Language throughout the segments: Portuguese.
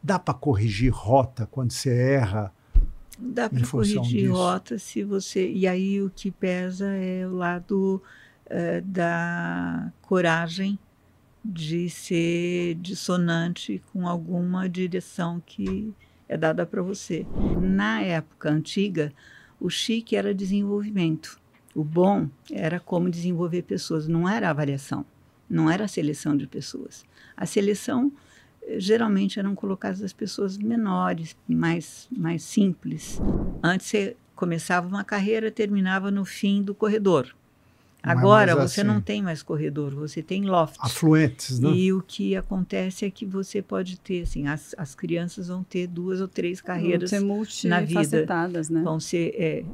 Dá para corrigir rota quando você erra? Dá para corrigir rota se você... E aí o que pesa é o lado da coragem de ser dissonante com alguma direção que é dada para você. Na época antiga, o chique era desenvolvimento. O bom era como desenvolver pessoas, não era avaliação, não era a seleção de pessoas. A seleção, geralmente, eram colocadas as pessoas menores, mais simples. Antes, você começava uma carreira, terminava no fim do corredor. Agora, você não tem mais corredor, você tem loft. Afluentes, né? E o que acontece é que você pode ter, assim, as crianças vão ter 2 ou 3 carreiras na vida. Vão ser multifacetadas, né? Vão ser...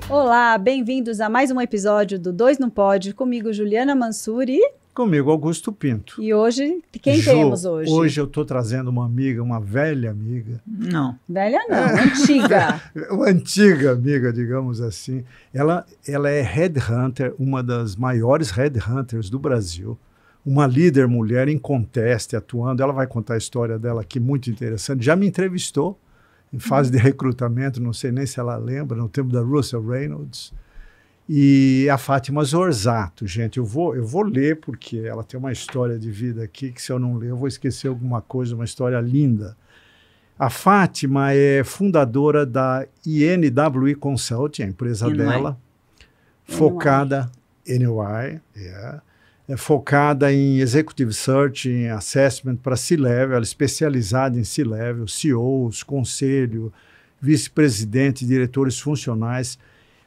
Olá, bem-vindos a mais um episódio do Dois Não Pode, comigo Juliana Mansuri. Comigo, Augusto Pinto. E hoje, quem temos hoje? Hoje eu estou trazendo uma amiga, uma velha amiga. Não. Velha não, antiga. Uma antiga amiga, digamos assim. Ela é headhunter, uma das maiores headhunters do Brasil. Uma líder mulher em conteste, atuando. Ela vai contar a história dela aqui, muito interessante. Já me entrevistou em fase de recrutamento, não sei nem se ela lembra, no tempo da Russell Reynolds. E a Fátima Zorzato, gente, eu vou ler porque ela tem uma história de vida aqui que se eu não ler eu vou esquecer alguma coisa, uma história linda. A Fátima é fundadora da INWI Consulting, a empresa dela, focada focada em Executive Search, em Assessment para C-Level, ela é especializada em C-Level, CEOs, conselho, vice-presidente, diretores funcionais.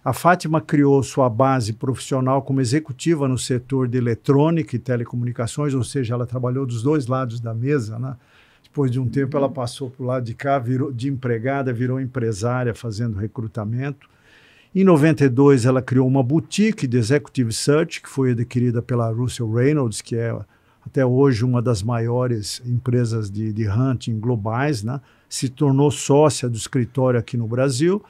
A Fátima criou sua base profissional como executiva no setor de eletrônica e telecomunicações, ou seja, ela trabalhou dos dois lados da mesa, né? Depois de um tempo ela passou para o lado de cá, virou de empregada, virou empresária fazendo recrutamento. Em 92 ela criou uma boutique de Executive Search, que foi adquirida pela Russell Reynolds, que é até hoje uma das maiores empresas de hunting globais, né? Se tornou sócia do escritório aqui no Brasil.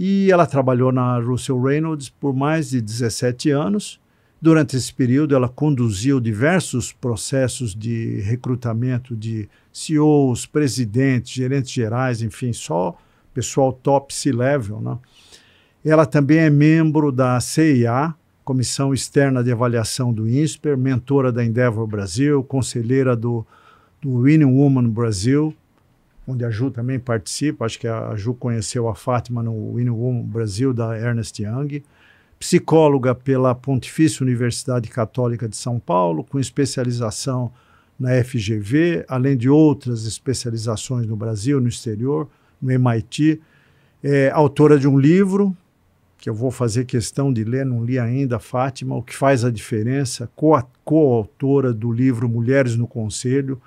E ela trabalhou na Russell Reynolds por mais de 17 anos. Durante esse período, ela conduziu diversos processos de recrutamento de CEOs, presidentes, gerentes gerais, enfim, só pessoal top C-level, né? Ela também é membro da CIA, Comissão Externa de Avaliação do INSPER, mentora da Endeavor Brasil, conselheira do Winning Woman Brasil, onde a Ju também participa. Acho que a Ju conheceu a Fátima no Winning Woman Brasil, da Ernst Young. Psicóloga pela Pontifícia Universidade Católica de São Paulo, com especialização na FGV, além de outras especializações no Brasil, no exterior, no MIT. É autora de um livro, que eu vou fazer questão de ler, não li ainda, Fátima, O que faz a diferença, coautora do livro Mulheres no Conselho.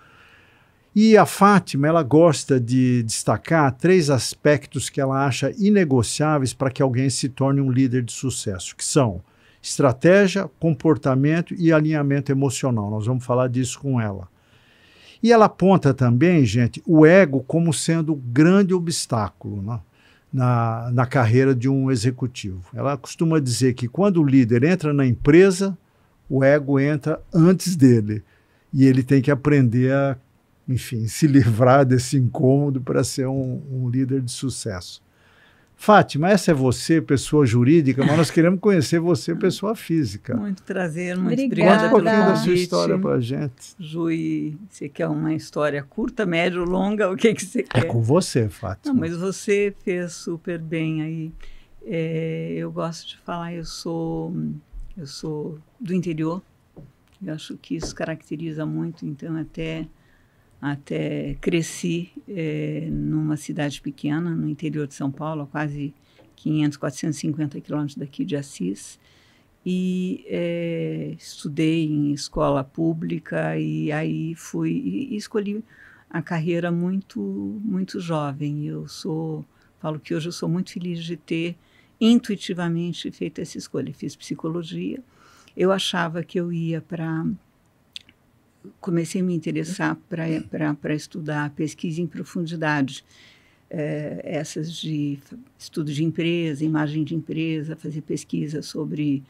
E a Fátima, ela gosta de destacar 3 aspectos que ela acha inegociáveis para que alguém se torne um líder de sucesso, que são estratégia, comportamento e alinhamento emocional. Nós vamos falar disso com ela. E ela aponta também, gente, o ego como sendo um grande obstáculo, né, na carreira de um executivo. Ela costuma dizer que quando o líder entra na empresa, o ego entra antes dele. E ele tem que aprender a, enfim, se livrar desse incômodo para ser um líder de sucesso. Fátima, essa é você, pessoa jurídica, mas nós queremos conhecer você, pessoa física. Muito prazer, muito obrigada. obrigada pelo convite. Conta um pouquinho da sua convite. história para a gente. Ju, você quer uma história curta, média ou longa? O que você quer? É com você, Fátima. Não, mas você fez super bem aí. Eu gosto de falar, eu sou do interior. Eu acho que isso caracteriza muito, então até cresci numa cidade pequena, no interior de São Paulo, a quase 450 quilômetros daqui de Assis, e estudei em escola pública, e aí e escolhi a carreira muito, muito jovem. Falo que hoje eu sou muito feliz de ter intuitivamente feito essa escolha. Fiz psicologia, eu achava que eu ia comecei a me interessar para estudar pesquisa em profundidade essas de estudo de empresa, imagem de empresa, fazer pesquisa sobre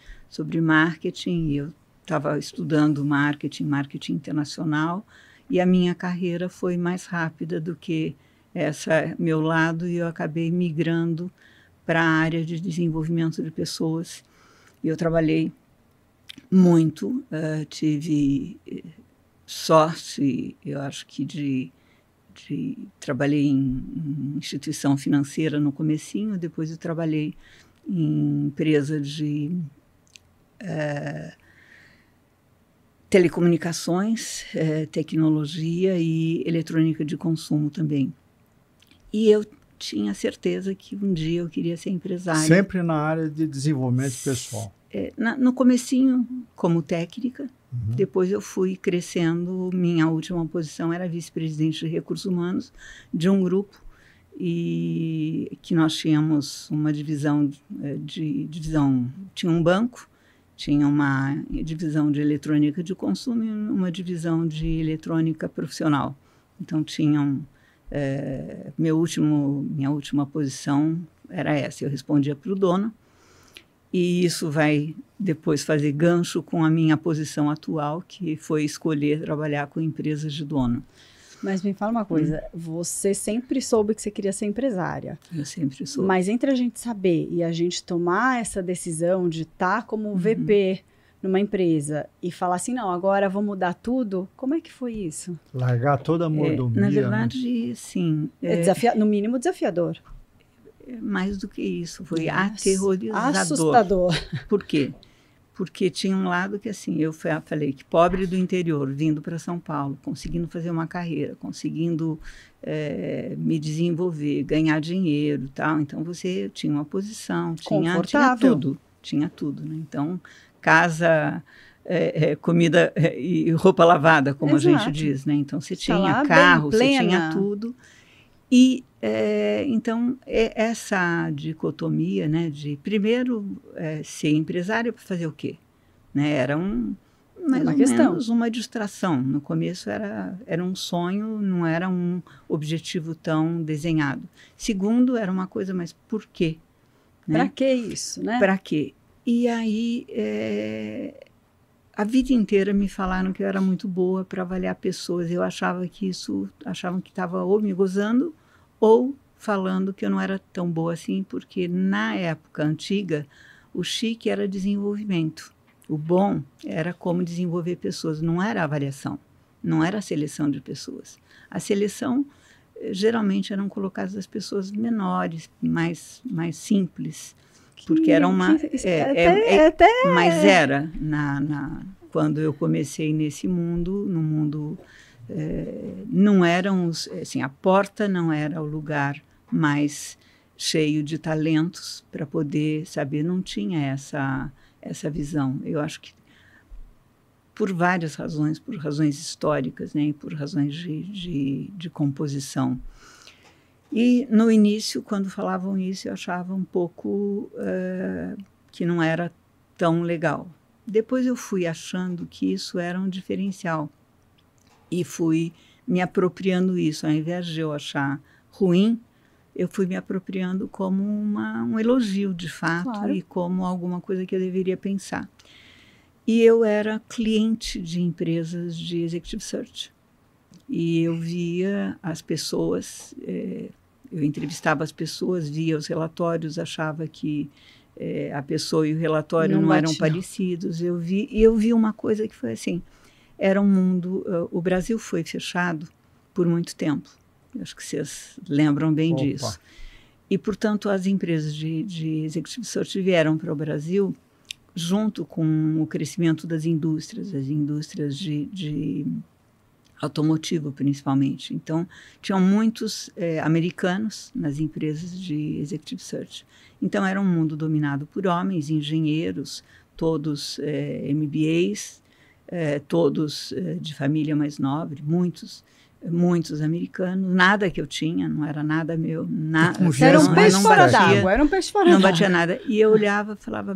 marketing. E eu estava estudando marketing internacional, e a minha carreira foi mais rápida do que meu lado, e eu acabei migrando para a área de desenvolvimento de pessoas. E eu trabalhei muito, tive sorte, eu acho que trabalhei em instituição financeira no comecinho, depois eu trabalhei em empresa de telecomunicações, tecnologia e eletrônica de consumo também. E eu tinha certeza que um dia eu queria ser empresária. Sempre na área de desenvolvimento pessoal. No comecinho, como técnica, depois eu fui crescendo. Minha última posição era vice-presidente de recursos humanos de um grupo, e que nós tínhamos uma divisão tinha um banco, tinha uma divisão de eletrônica de consumo e uma divisão de eletrônica profissional. Então tinham minha última posição era essa. Eu respondia para o dono, e isso vai depois fazer gancho com a minha posição atual, que foi escolher trabalhar com empresas de dono. Mas me fala uma coisa, você sempre soube que você queria ser empresária. Eu sempre soube. Mas entre a gente saber e a gente tomar essa decisão de estar como VP numa empresa e falar assim, não, agora vou mudar tudo, como é que foi isso? Largar toda a mordomia. Na verdade, né? Sim. No mínimo desafiador. Mais do que isso, foi aterrorizador. Assustador. Por quê? Porque tinha um lado que, assim, eu falei que pobre do interior, vindo para São Paulo, conseguindo fazer uma carreira, conseguindo me desenvolver, ganhar dinheiro e tal. Então, você tinha uma posição, tinha tudo, né? Então, casa, comida e roupa lavada, como Exato. A gente diz, né? Então, você tinha carro, você tinha tudo. E, então, essa dicotomia, né, de primeiro ser empresário para fazer o quê? Né, era mais ou menos uma distração. No começo era um sonho, não era um objetivo tão desenhado. Segundo, era uma coisa, mas por quê? Né? Para que isso, né? Para quê? E aí, a vida inteira me falaram que eu era muito boa para avaliar pessoas. Eu achavam que estava ou me gozando ou falando que eu não era tão boa assim, porque na época antiga, o chique era desenvolvimento. O bom era como desenvolver pessoas, não era avaliação, não era a seleção de pessoas. A seleção, geralmente, eram colocadas as pessoas menores, mais simples, porque era uma... Mas era, quando eu comecei nesse mundo, no mundo... não eram assim, a porta não era o lugar mais cheio de talentos para poder saber, não tinha essa visão. Eu acho que por várias razões, por razões históricas, né, e por razões de composição. E no início, quando falavam isso, eu achava um pouco que não era tão legal. Depois eu fui achando que isso era um diferencial. E fui me apropriando isso. Ao invés de eu achar ruim, eu fui me apropriando como um elogio, de fato, claro. E como alguma coisa que eu deveria pensar. E eu era cliente de empresas de executive search. E eu via as pessoas, eu entrevistava as pessoas, via os relatórios, achava que a pessoa e o relatório não eram parecidos. Eu vi uma coisa que foi assim... Era um mundo... O Brasil foi fechado por muito tempo. Acho que vocês lembram bem disso. E, portanto, as empresas de executive search vieram para o Brasil junto com o crescimento das indústrias, as indústrias de automotivo, principalmente. Então, tinham muitos americanos nas empresas de executive search. Então, era um mundo dominado por homens, engenheiros, todos MBAs, todos de família mais nobre, muitos americanos, nada que eu tinha, não era nada meu. Era um peixe fora d'água, era um peixe fora d'água. Não batia nada. E eu olhava e falava,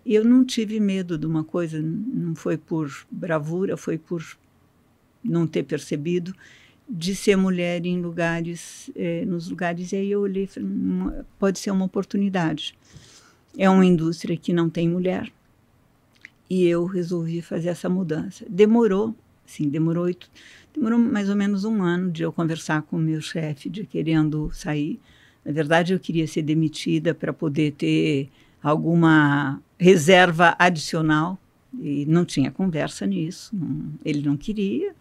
eu não tive medo de uma coisa, não foi por bravura, foi por não ter percebido, de ser mulher em lugares, nos lugares, e aí eu olhei e falei, pode ser uma oportunidade. É uma indústria que não tem mulher, e eu resolvi fazer essa mudança. Demorou mais ou menos um ano de eu conversar com o meu chefe, de querendo sair. Na verdade, eu queria ser demitida para poder ter alguma reserva adicional, e não tinha conversa nisso, ele não queria,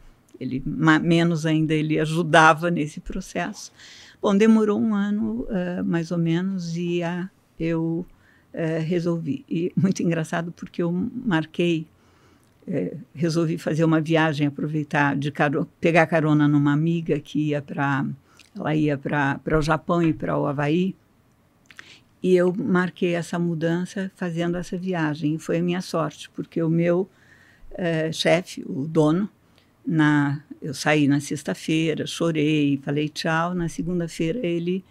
menos ainda ele ajudava nesse processo. Bom, demorou um ano, mais ou menos, e eu resolvi. E muito engraçado porque eu marquei, resolvi fazer uma viagem, aproveitar, pegar carona numa amiga que ela ia para o Japão e para o Havaí, e eu marquei essa mudança fazendo essa viagem. E foi a minha sorte, porque o meu chefe, o dono, eu saí na sexta-feira, chorei, falei tchau. Na segunda-feira ele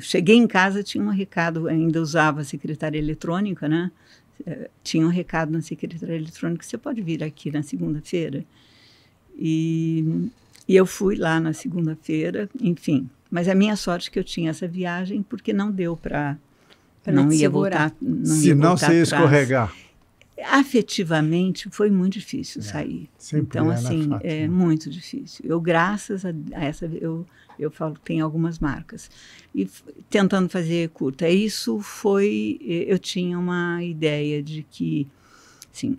cheguei em casa, tinha um recado, ainda usava a secretária eletrônica, né? Tinha um recado na secretária eletrônica, você pode vir aqui na segunda-feira? E eu fui lá na segunda-feira, enfim. Mas a minha sorte é que eu tinha essa viagem, porque não deu para não ia voltar. Senão você ia escorregar. Afetivamente foi muito difícil sair. Então, assim, é muito difícil. Eu, graças a essa, eu falo que tem algumas marcas. E tentando fazer curta. Isso foi... Eu tinha uma ideia de que, assim,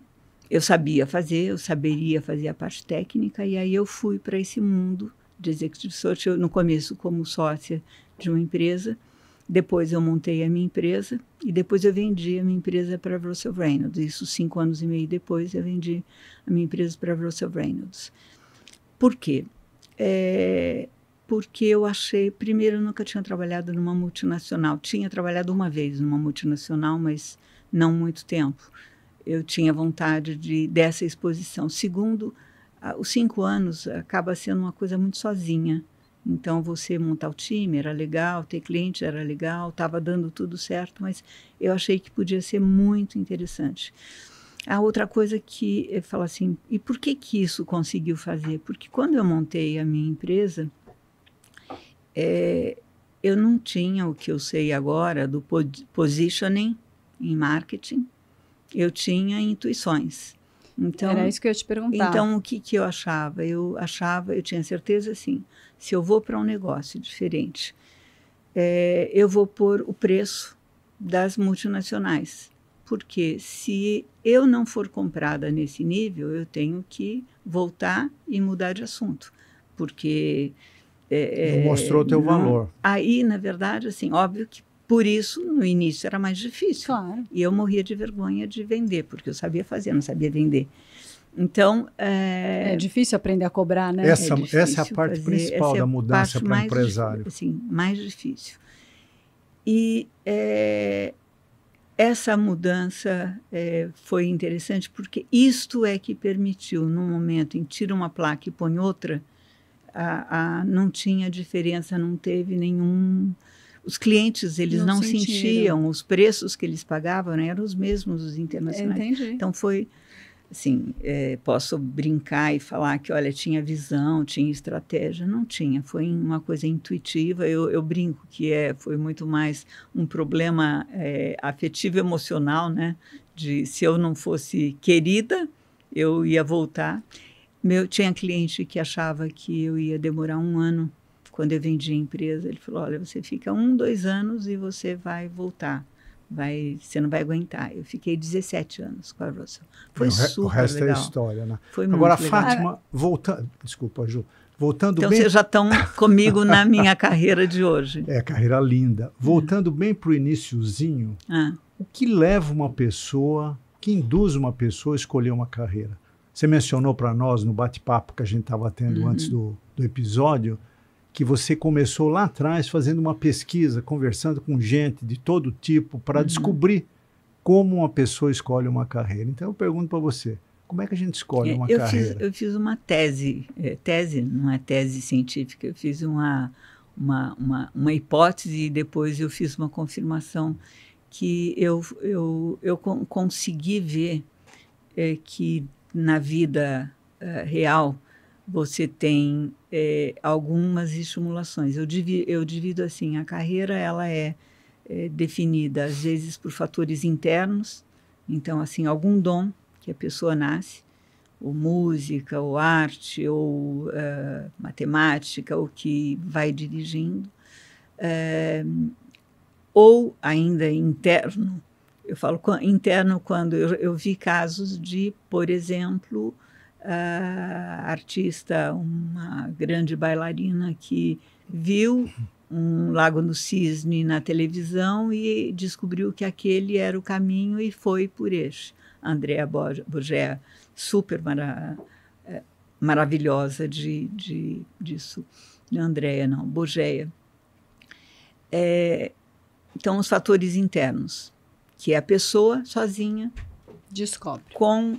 eu saberia fazer a parte técnica, e aí eu fui para esse mundo de Executive Search, no começo como sócia de uma empresa, depois eu montei a minha empresa, e depois eu vendi a minha empresa para a Russell Reynolds. Isso 5 anos e meio depois eu vendi a minha empresa para a Russell Reynolds. Por quê? Porque eu achei, primeiro, eu nunca tinha trabalhado numa multinacional. Tinha trabalhado uma vez numa multinacional, mas não muito tempo. Eu tinha vontade dessa exposição. Segundo, os 5 anos acaba sendo uma coisa muito sozinha. Então, você montar o time era legal, ter cliente era legal, estava dando tudo certo, mas eu achei que podia ser muito interessante. A outra coisa que eu falo assim, e por que isso conseguiu fazer? Porque quando eu montei a minha empresa, eu não tinha o que eu sei agora do positioning em marketing, eu tinha intuições. Então, era isso que eu ia te perguntar. Então, o que eu achava? Eu tinha certeza, assim, se eu vou para um negócio diferente, eu vou pôr o preço das multinacionais. Porque se eu não for comprada nesse nível, eu tenho que voltar e mudar de assunto. Porque... não mostrou o teu valor. Aí, na verdade, assim, óbvio que por isso, no início, era mais difícil. Claro. E eu morria de vergonha de vender, porque eu sabia fazer, não sabia vender. Então... É difícil aprender a cobrar, né? Essa é a parte principal da mudança para empresário. Assim, mais difícil. E essa mudança foi interessante, porque isto é que permitiu, no momento em que tira uma placa e põe outra, não tinha diferença, não teve nenhum... Os clientes, eles não sentiam, os preços que eles pagavam, né, eram os mesmos dos internacionais. Entendi. Então, foi, assim, posso brincar e falar que, olha, tinha visão, tinha estratégia. Não tinha, foi uma coisa intuitiva. Eu brinco que foi muito mais um problema afetivo emocional, né, de se eu não fosse querida, eu ia voltar. Tinha cliente que achava que eu ia demorar 1 ano. Quando eu vendi a empresa, ele falou, olha, você fica 1, 2 anos e você vai voltar. Você não vai aguentar. Eu fiquei 17 anos com a Russell. Foi super legal. O resto é história, né? Foi agora, muito legal. Fátima, voltando... Desculpa, Ju. Voltando então, bem... vocês já estão comigo na minha carreira de hoje. Carreira linda. Voltando bem para o iniciozinho, o que leva uma pessoa, que induz uma pessoa a escolher uma carreira? Você mencionou para nós, no bate-papo que a gente estava tendo antes do episódio, que você começou lá atrás fazendo uma pesquisa, conversando com gente de todo tipo para descobrir como uma pessoa escolhe uma carreira. Então, eu pergunto para você, como é que a gente escolhe uma carreira? Eu fiz uma tese, não é tese científica, eu fiz uma hipótese e depois eu fiz uma confirmação que eu consegui ver que na vida real você tem algumas estimulações. Eu divido assim, a carreira ela é definida às vezes por fatores internos, então assim, algum dom que a pessoa nasce, ou música, ou arte, ou matemática, ou que vai dirigindo, ou ainda interno. Eu falo interno quando eu vi casos de, por exemplo, artista, uma grande bailarina que viu um Lago no Cisne na televisão e descobriu que aquele era o caminho e foi por este. Andrea Borgea, super maravilhosa disso. Não Andrea, não, Borgea. Então, os fatores internos, que é a pessoa sozinha descobre com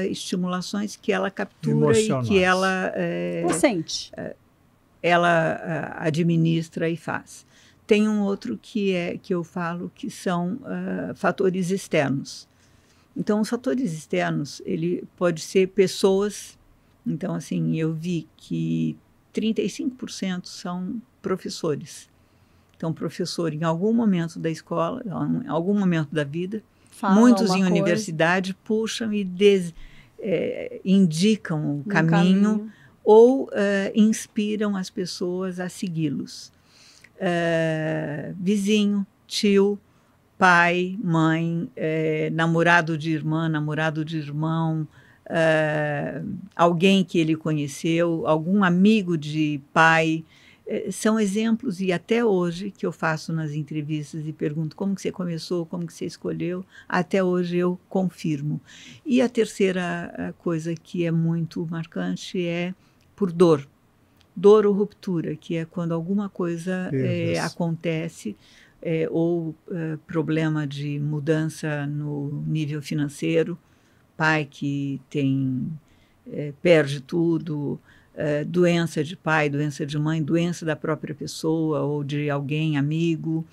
estimulações que ela captura e que ela sente, ela administra e faz. Tem um outro que eu falo que são fatores externos. Então, os fatores externos, ele pode ser pessoas. Então, assim, eu vi que 35% são professores. Então, professor, em algum momento da escola, em algum momento da vida, muitos em universidade puxam e indicam o caminho ou inspiram as pessoas a segui-los. Vizinho, tio, pai, mãe, namorado de irmã, namorado de irmão, alguém que ele conheceu, algum amigo de pai. São exemplos, e até hoje, que eu faço nas entrevistas e pergunto como que você começou, como que você escolheu, até hoje eu confirmo. E a terceira coisa que é muito marcante é por dor. Dor ou ruptura, que é quando alguma coisa acontece, ou problema de mudança no nível financeiro, pai que perde tudo, doença de pai, doença de mãe, doença da própria pessoa ou de alguém, amigo,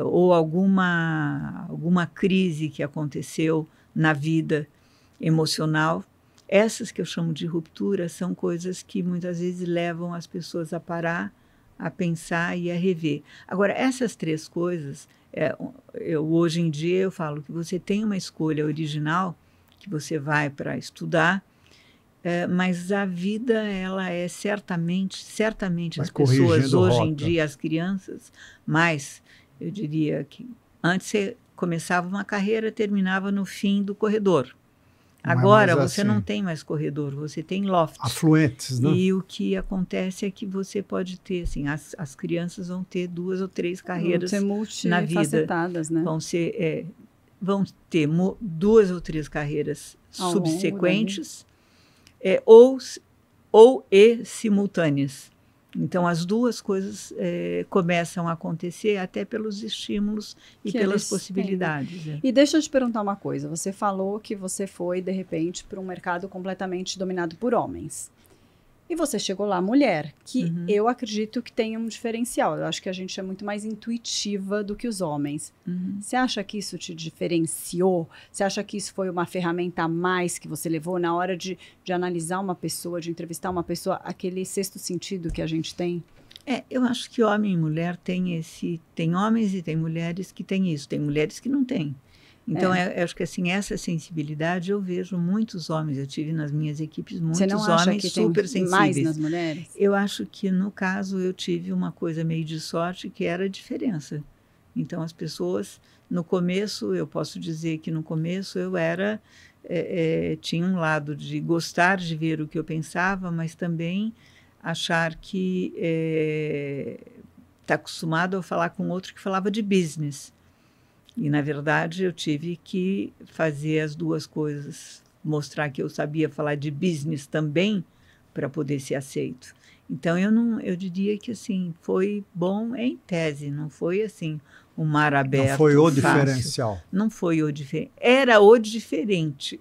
ou alguma crise que aconteceu na vida emocional. Essas que eu chamo de ruptura são coisas que muitas vezes levam as pessoas a parar, a pensar e a rever. Agora, essas três coisas, hoje em dia eu falo que você tem uma escolha original, que você vai para estudar, mas a vida, ela é certamente as pessoas hoje em dia, as crianças, mas eu diria que antes você começava uma carreira, terminava no fim do corredor. Agora você não tem mais corredor, você tem lofts. Afluentes, né? E o que acontece é que você pode ter, assim, as crianças vão ter 2 ou 3 carreiras na vida. Né? Vão ter 2 ou 3 carreiras subsequentes, ou simultâneas. Então, as duas coisas começam a acontecer até pelos estímulos e pelas possibilidades. E deixa eu te perguntar uma coisa. Você falou que você foi, de repente, para um mercado completamente dominado por homens. E você chegou lá, mulher, que eu acredito que tem um diferencial. Eu acho que a gente é muito mais intuitiva do que os homens. Você acha que isso te diferenciou? Você acha que isso foi uma ferramenta a mais que você levou na hora de analisar uma pessoa, de entrevistar uma pessoa, aquele sexto sentido que a gente tem? Eu acho que homem e mulher tem homens e tem mulheres que têm isso, tem mulheres que não têm. Então, eu acho que assim, essa sensibilidade eu vejo muitos homens. Eu tive nas minhas equipes muitos homens super sensíveis. Mais nas mulheres? Eu acho que, no caso, eu tive uma coisa meio de sorte, que era a diferença. Então, as pessoas, no começo, eu posso dizer que no começo eu tinha um lado de gostar de ver o que eu pensava, mas também achar que está acostumado a falar com outro que falava de business. E, na verdade, eu tive que fazer as duas coisas, mostrar que eu sabia falar de business também para poder ser aceito. Então, eu diria que, assim, foi bom em tese, não foi, assim, um mar aberto. Não foi o diferencial. Não foi o diferente. Era o diferente.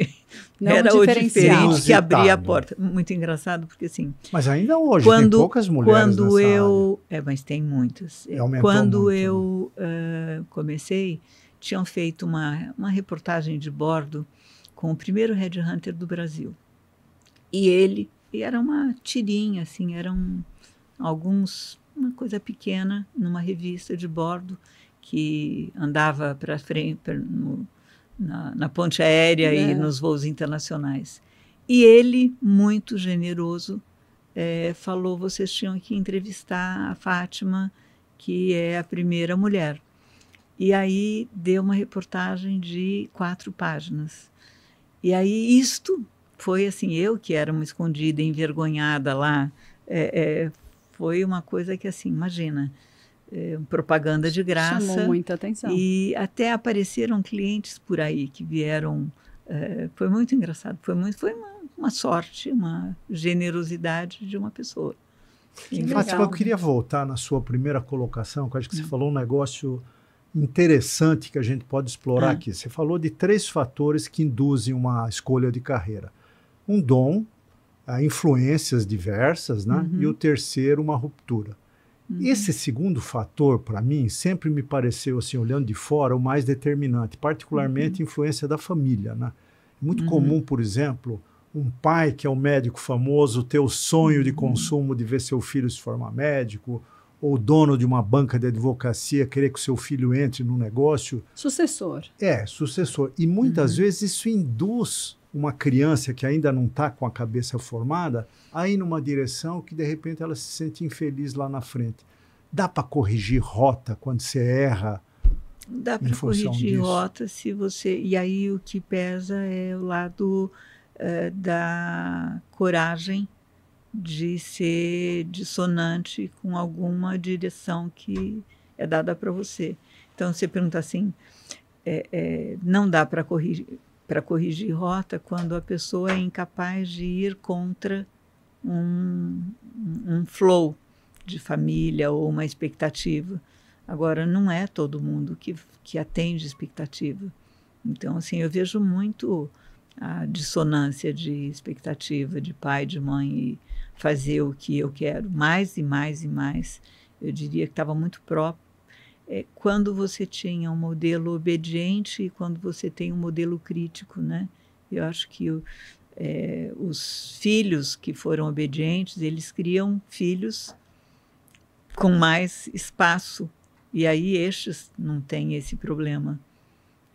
Não era o diferente que abria a Inusitado. porta. Muito engraçado, porque assim... Mas ainda hoje tem poucas mulheres nessa área. Mas tem muitas. Aumentou Quando muito, eu comecei, tinham feito uma reportagem de bordo com o primeiro headhunter do Brasil. E ele E era uma tirinha, assim, eram uma coisa pequena, numa revista de bordo, que andava para frente na ponte aérea e nos voos internacionais. E ele, muito generoso, falou: vocês tinham que entrevistar a Fátima, que é a primeira mulher. E aí deu uma reportagem de 4 páginas. E aí isto foi assim, eu que era uma escondida, envergonhada lá, foi uma coisa que, assim, imagina, propaganda de graça. Chamou muita atenção. E até apareceram clientes por aí que vieram. Foi muito engraçado, foi uma sorte, uma generosidade de uma pessoa. Fátima, eu queria voltar na sua primeira colocação, que eu acho que você falou um negócio interessante que a gente pode explorar aqui. Você falou de 3 fatores que induzem uma escolha de carreira. Um dom, influências diversas, né? E o terceiro, uma ruptura. Esse segundo fator, para mim, sempre me pareceu, assim, olhando de fora, o mais determinante, particularmente a influência da família, né? É muito comum, por exemplo, um pai que é um médico famoso ter o sonho de consumo de ver seu filho se formar médico, ou dono de uma banca de advocacia querer que o seu filho entre no negócio. Sucessor. Sucessor. E muitas vezes isso induz uma criança que ainda não está com a cabeça formada a ir numa direção que, de repente, ela se sente infeliz lá na frente. Dá para corrigir rota quando você erra? Dá para corrigir rota se você... E aí o que pesa é o lado da coragem de ser dissonante com alguma direção que é dada para você. Então, você pergunta assim, não dá para corrigir rota quando a pessoa é incapaz de ir contra um flow de família ou uma expectativa. Agora, não é todo mundo que atende expectativa. Então, assim, eu vejo muito a dissonância de expectativa de pai, de mãe, e fazer o que eu quero, mais e mais e mais. Eu diria que estava muito próprio. Quando você tinha um modelo obediente e quando você tem um modelo crítico, né? Eu acho que os filhos que foram obedientes, eles criam filhos com mais espaço, e aí estes não têm esse problema.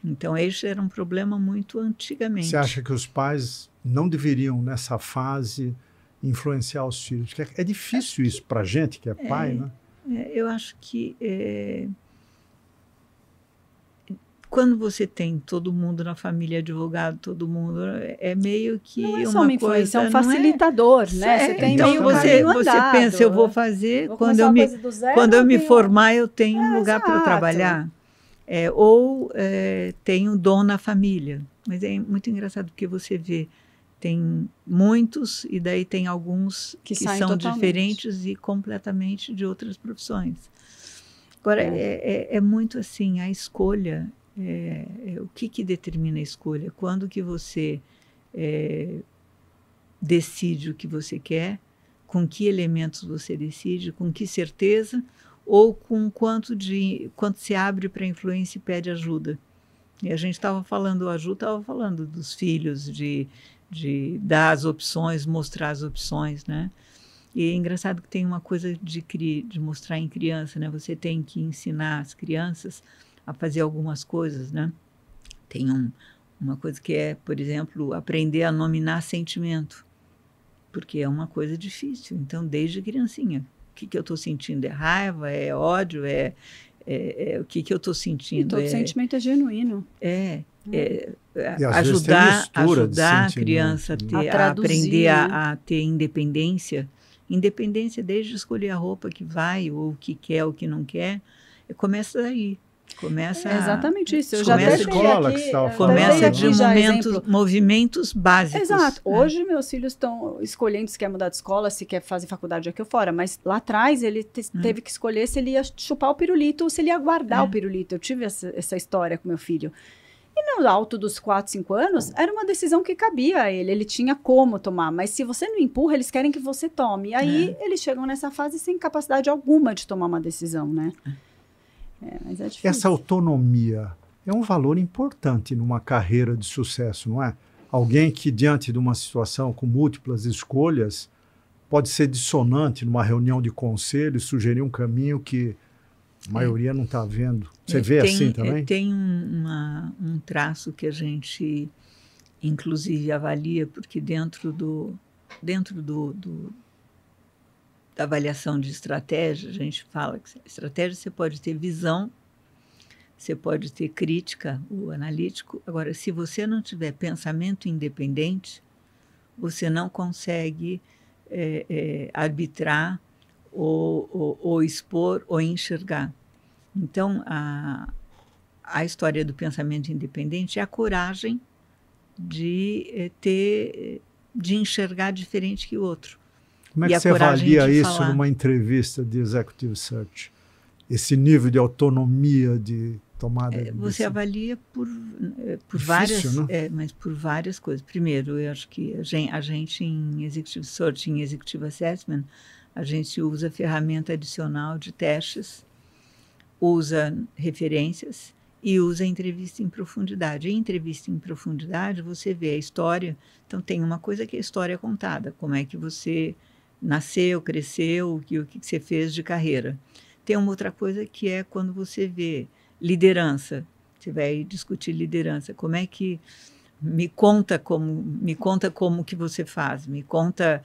Então, este era um problema muito antigamente. Você acha que os pais não deveriam, nessa fase, influenciar os filhos? É difícil isso para a gente que é pai, né? Eu acho que quando você tem todo mundo na família, advogado, todo mundo, é meio que não é só uma influência, é um facilitador, né? Você tem então meio você pensa, eu vou fazer, quando eu me formar, eu tenho um lugar para trabalhar. Ou tenho dom na família. Mas é muito engraçado porque você vê, tem muitos e daí tem alguns que são diferentes e completamente de outras profissões. Agora, é muito assim, a escolha, o que determina a escolha? Quando que você decide o que você quer, com que elementos você decide, com que certeza, ou com quanto se abre para a influência e pede ajuda. E a gente estava falando, a Ju estava falando dos filhos, de dar as opções, mostrar as opções, né? E é engraçado que tem uma coisa de mostrar em criança, né? Você tem que ensinar as crianças a fazer algumas coisas, né? Tem uma coisa que é, por exemplo, aprender a nominar sentimento, porque é uma coisa difícil. Então, desde criancinha, o que eu estou sentindo? É raiva? É ódio? O que eu estou sentindo? E todo sentimento é genuíno. Ajudar a criança a aprender a ter independência. Independência desde escolher a roupa que vai, ou o que quer, ou o que não quer. Começa daí. Exatamente isso. Eu já até escola que estava falando. Começa de movimentos básicos. Exato. Hoje meus filhos estão escolhendo se quer mudar de escola, se quer fazer faculdade aqui ou fora. Mas lá atrás ele teve que escolher se ele ia chupar o pirulito ou se ele ia guardar o pirulito. Eu tive essa história com meu filho. E no alto dos 4, 5 anos, era uma decisão que cabia a ele. Ele tinha como tomar. Mas se você não empurra, eles querem que você tome. E aí eles chegam nessa fase sem capacidade alguma de tomar uma decisão, né? Mas é difícil. Essa autonomia é um valor importante numa carreira de sucesso, não é? alguém que, diante de uma situação com múltiplas escolhas, pode ser dissonante numa reunião de conselho, sugerir um caminho que a maioria não está vendo. Você vê assim também? Tem um traço que a gente, inclusive, avalia, porque dentro da avaliação de estratégia, a gente fala que estratégia você pode ter visão, você pode ter crítica, o analítico. Agora, se você não tiver pensamento independente, você não consegue arbitrar ou expor ou enxergar. Então, a história do pensamento independente é a coragem de enxergar diferente que o outro. Como é que você avalia isso numa entrevista de Executive Search? Esse nível de autonomia de tomada de decisão? Você avalia por várias coisas. Primeiro, eu acho que a gente em Executive Search, em Executive Assessment, a gente usa ferramenta adicional de testes, usa referências e usa entrevista em profundidade. Em entrevista em profundidade, você vê a história. Então, tem uma coisa que é a história contada, como é que você nasceu, cresceu, o que você fez de carreira. Tem uma outra coisa que é quando você vê liderança. Você vai discutir liderança. Como é que me conta como que você faz? Me conta,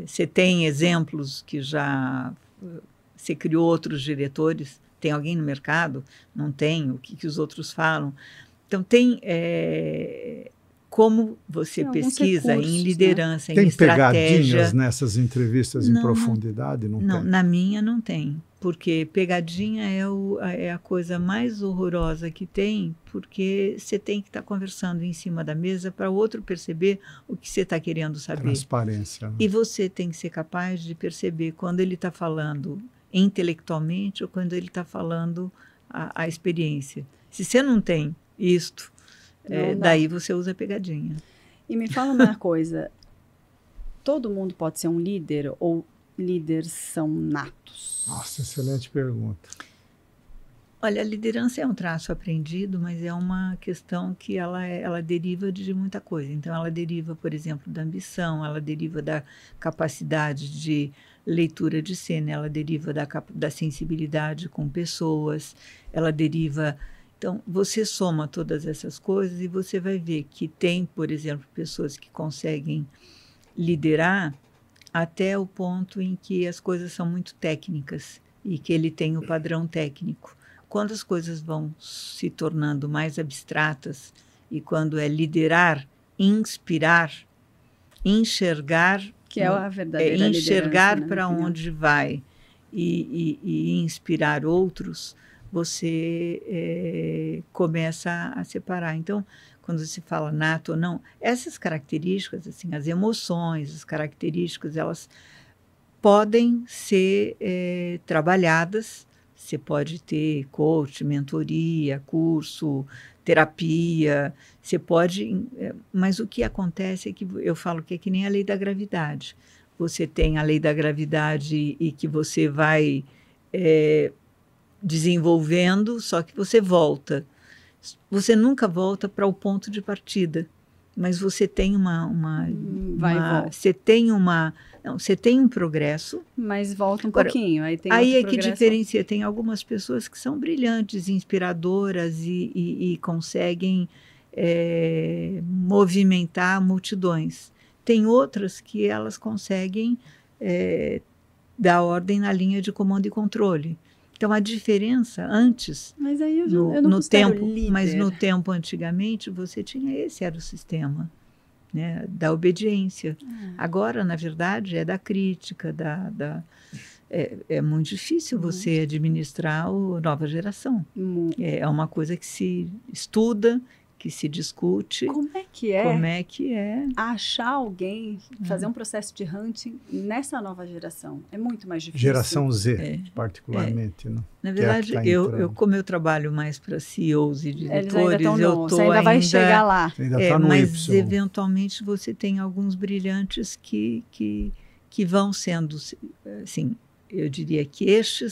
você tem exemplos que já você criou outros diretores? Tem alguém no mercado? Não tem? O que os outros falam? Então tem como você pesquisa em liderança, né? em estratégia. Tem pegadinhas nessas entrevistas em profundidade? Não, na minha não tem, porque pegadinha é a coisa mais horrorosa que tem, porque você tem que estar conversando em cima da mesa para o outro perceber o que você está querendo saber. Transparência. Né? E você tem que ser capaz de perceber quando ele está falando intelectualmente ou quando ele está falando a experiência. Se você não tem isto, daí você usa pegadinha. E me fala uma coisa, todo mundo pode ser um líder ou líderes são natos? Nossa, excelente pergunta. Olha, a liderança é um traço aprendido, mas é uma questão que ela deriva de muita coisa. Então, ela deriva, por exemplo, da ambição, ela deriva da capacidade de leitura de cena, ela deriva da sensibilidade com pessoas, ela deriva... Então, você soma todas essas coisas e você vai ver que tem, por exemplo, pessoas que conseguem liderar até o ponto em que as coisas são muito técnicas e que ele tem o padrão técnico. Quando as coisas vão se tornando mais abstratas e quando é liderar, inspirar, enxergar, que é a verdadeira enxergar para onde vai e inspirar outros, você começa a separar. Então, quando se fala nato ou não, essas características, assim, as emoções, as características, elas podem ser trabalhadas. Você pode ter coach, mentoria, curso, terapia, você pode... mas o que acontece é que eu falo que é que nem a lei da gravidade. Você tem a lei da gravidade e que você vai desenvolvendo, só que você volta. Você nunca volta para o ponto de partida, mas você tem você tem um progresso. Mas volta um pouquinho. Aí é que diferencia. Tem algumas pessoas que são brilhantes, inspiradoras e conseguem movimentar multidões. Tem outras que elas conseguem dar ordem na linha de comando e controle. Então, a diferença antes, mas aí eu não no tempo, líder. Mas no tempo antigamente, você tinha esse era o sistema, né, da obediência. Agora, na verdade, é da crítica, é muito difícil você administrar a nova geração. É uma coisa que se estuda, que se discute. Como é que é achar alguém, fazer um processo de hunting nessa nova geração? É muito mais difícil. Geração Z, particularmente. Né? Na verdade, como eu trabalho mais para CEOs e diretores, você ainda vai chegar lá. Você ainda está no mas Y. Eventualmente você tem alguns brilhantes que vão sendo, assim, eu diria que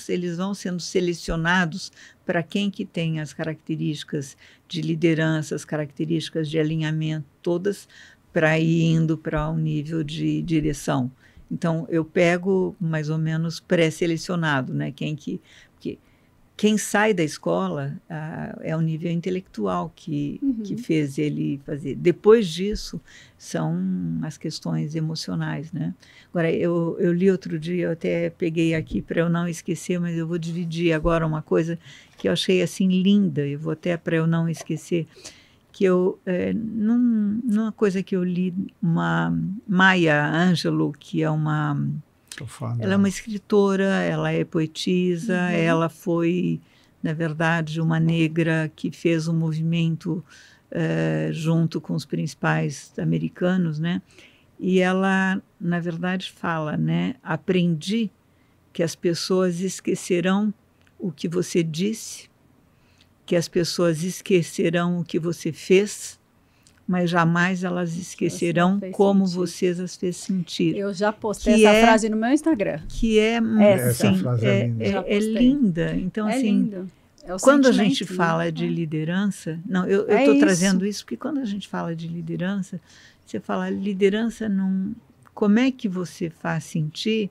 eles vão sendo selecionados para quem que tem as características de liderança, as características de alinhamento, todas para ir indo para um nível de direção. Então, eu pego mais ou menos pré-selecionado, né? Quem sai da escola é o nível intelectual que fez ele fazer. Depois disso, são as questões emocionais, né? Agora, eu li outro dia, eu até peguei aqui para eu não esquecer, mas eu vou dividir agora uma coisa que eu achei assim linda, eu vou até para eu não esquecer, que numa coisa que eu li, uma Maya Angelou, que é ela é uma escritora, ela é poetisa, ela foi, na verdade, uma negra que fez um movimento junto com os principais americanos, né? E ela, na verdade, fala, né? Aprendi que as pessoas esquecerão o que você disse, que as pessoas esquecerão o que você fez, mas jamais elas esquecerão como você as fez sentir. Eu já postei essa frase no meu Instagram. Que é, assim, é linda. Então, assim, lindo. Quando a gente fala de liderança... Não, eu estou trazendo isso porque quando a gente fala de liderança, você fala liderança como é que você faz sentir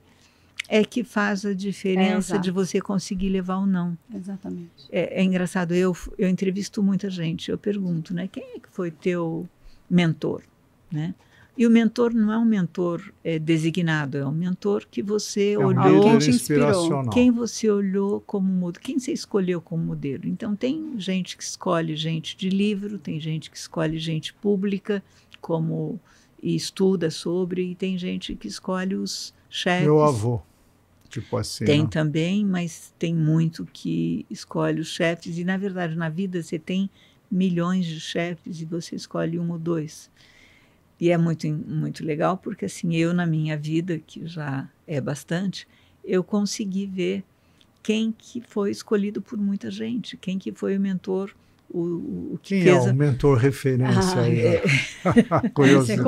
é que faz a diferença de você conseguir levar ou não. Exatamente. É engraçado, eu entrevisto muita gente, eu pergunto, né, quem é que foi teu mentor, né? E o mentor não é um mentor designado, é um mentor que você olhou, quem te inspirou, quem você olhou como modelo, quem você escolheu como modelo. Então tem gente que escolhe gente de livro, tem gente que escolhe gente pública, e estuda sobre, e tem gente que escolhe os chefes. Meu avô. Tipo assim, tem também, mas tem muito que escolhe os chefes. E, na verdade, na vida você tem milhões de chefes e você escolhe um ou dois. E é muito, muito legal porque, assim, eu na minha vida, que já é bastante, eu consegui ver quem que foi escolhido por muita gente, quem que foi o mentor, o que quem fez é o mentor referência aí? Curiosidade.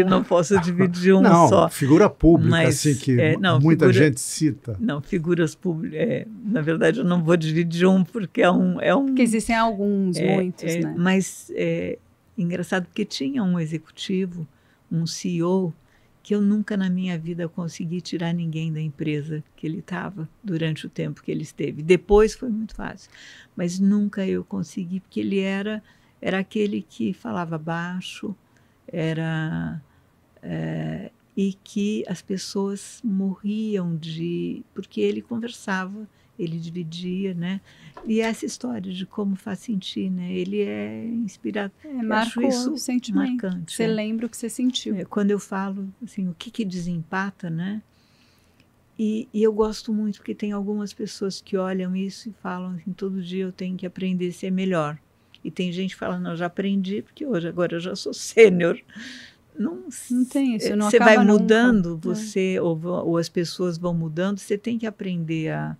Não posso dividir um não, só. Figura pública, mas, assim, que muita gente cita. Não, figuras públicas. Na verdade, eu não vou dividir um, porque é um... Porque existem alguns, muitos, né? Mas é engraçado porque tinha um executivo, um CEO, que eu nunca na minha vida consegui tirar ninguém da empresa que ele estava durante o tempo que ele esteve. Depois foi muito fácil, mas nunca eu consegui, porque ele era aquele que falava baixo, e que as pessoas morriam porque ele conversava, ele dividia, né? E essa história de como faz sentir, né? Ele é inspirado. Marcou isso o sentimento. Marcante. Você lembra o que você sentiu. Quando eu falo, assim, o que desempata, né? E eu gosto muito porque tem algumas pessoas que olham isso e falam assim, todo dia eu tenho que aprender a ser melhor. E tem gente que fala, não, eu já aprendi, porque agora eu já sou sênior. Não tem isso, não você acaba vai mudando, nunca. ou as pessoas vão mudando, você tem que aprender a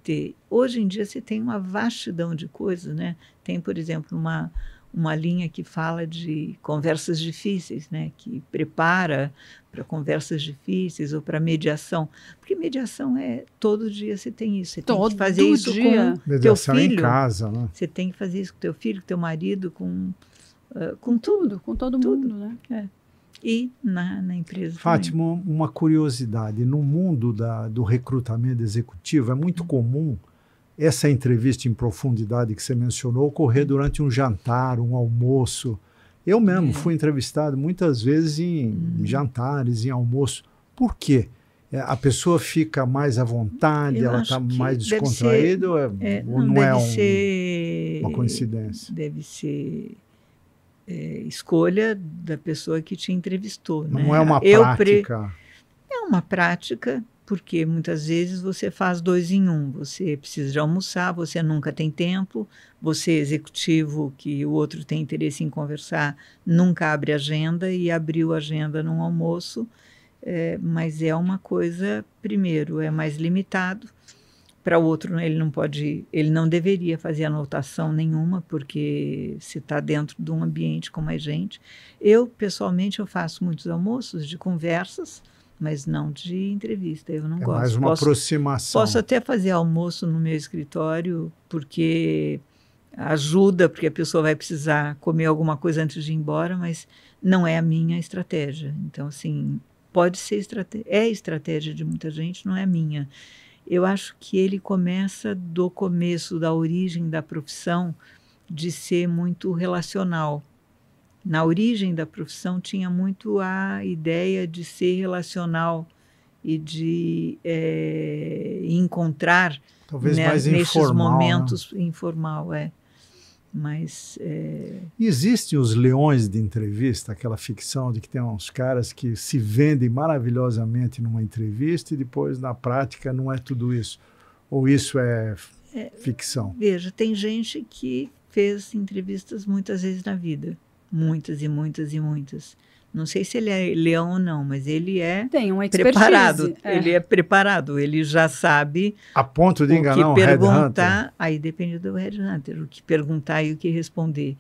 ter. Hoje em dia você tem uma vastidão de coisas, né? Tem, por exemplo, uma linha que fala de conversas difíceis, né? Que prepara para conversas difíceis ou para mediação. Porque mediação todo dia você tem isso. Você tem que fazer isso com mediação teu filho. Em casa, né? Você tem que fazer isso com teu filho, com teu marido, com tudo. Com todo mundo, né? E na empresa. Fátima, uma curiosidade. No mundo do recrutamento executivo, é muito comum essa entrevista em profundidade que você mencionou ocorrer durante um jantar, um almoço. Eu mesmo fui entrevistado muitas vezes em jantares, em almoço. Por quê? A pessoa fica mais à vontade, ela está mais descontraída ou não é uma coincidência? Deve ser... escolha da pessoa que te entrevistou. Não é uma prática. É uma prática, porque muitas vezes você faz 2 em 1. Você precisa de almoçar, você nunca tem tempo, você executivo, que o outro tem interesse em conversar, nunca abre agenda e abriu agenda num almoço, mas é uma coisa, primeiro, é mais limitado. Para o outro, ele não deveria fazer anotação nenhuma, porque se está dentro de um ambiente com mais gente. Eu, pessoalmente, eu faço muitos almoços de conversas, mas não de entrevista. Eu não gosto. É mais uma aproximação. Posso até fazer almoço no meu escritório, porque ajuda, porque a pessoa vai precisar comer alguma coisa antes de ir embora, mas não é a minha estratégia. Então, assim, pode ser estratégia de muita gente, não é a minha. Eu acho que ele começa do começo, da origem da profissão, de ser muito relacional. Na origem da profissão tinha muito a ideia de ser relacional e de encontrar, talvez mais nesses informal, momentos, né? Informal, Mas E existem os leões de entrevista, aquela ficção de que tem uns caras que se vendem maravilhosamente numa entrevista e depois na prática não é tudo isso. Ou isso é ficção? Veja, tem gente que fez entrevistas muitas vezes na vida. Muitas e muitas e muitas. Não sei se ele é leão ou não, mas ele é preparado. Ele é preparado, ele já sabe a ponto de enganar um headhunter. Aí depende do headhunter, o que perguntar e o que responder.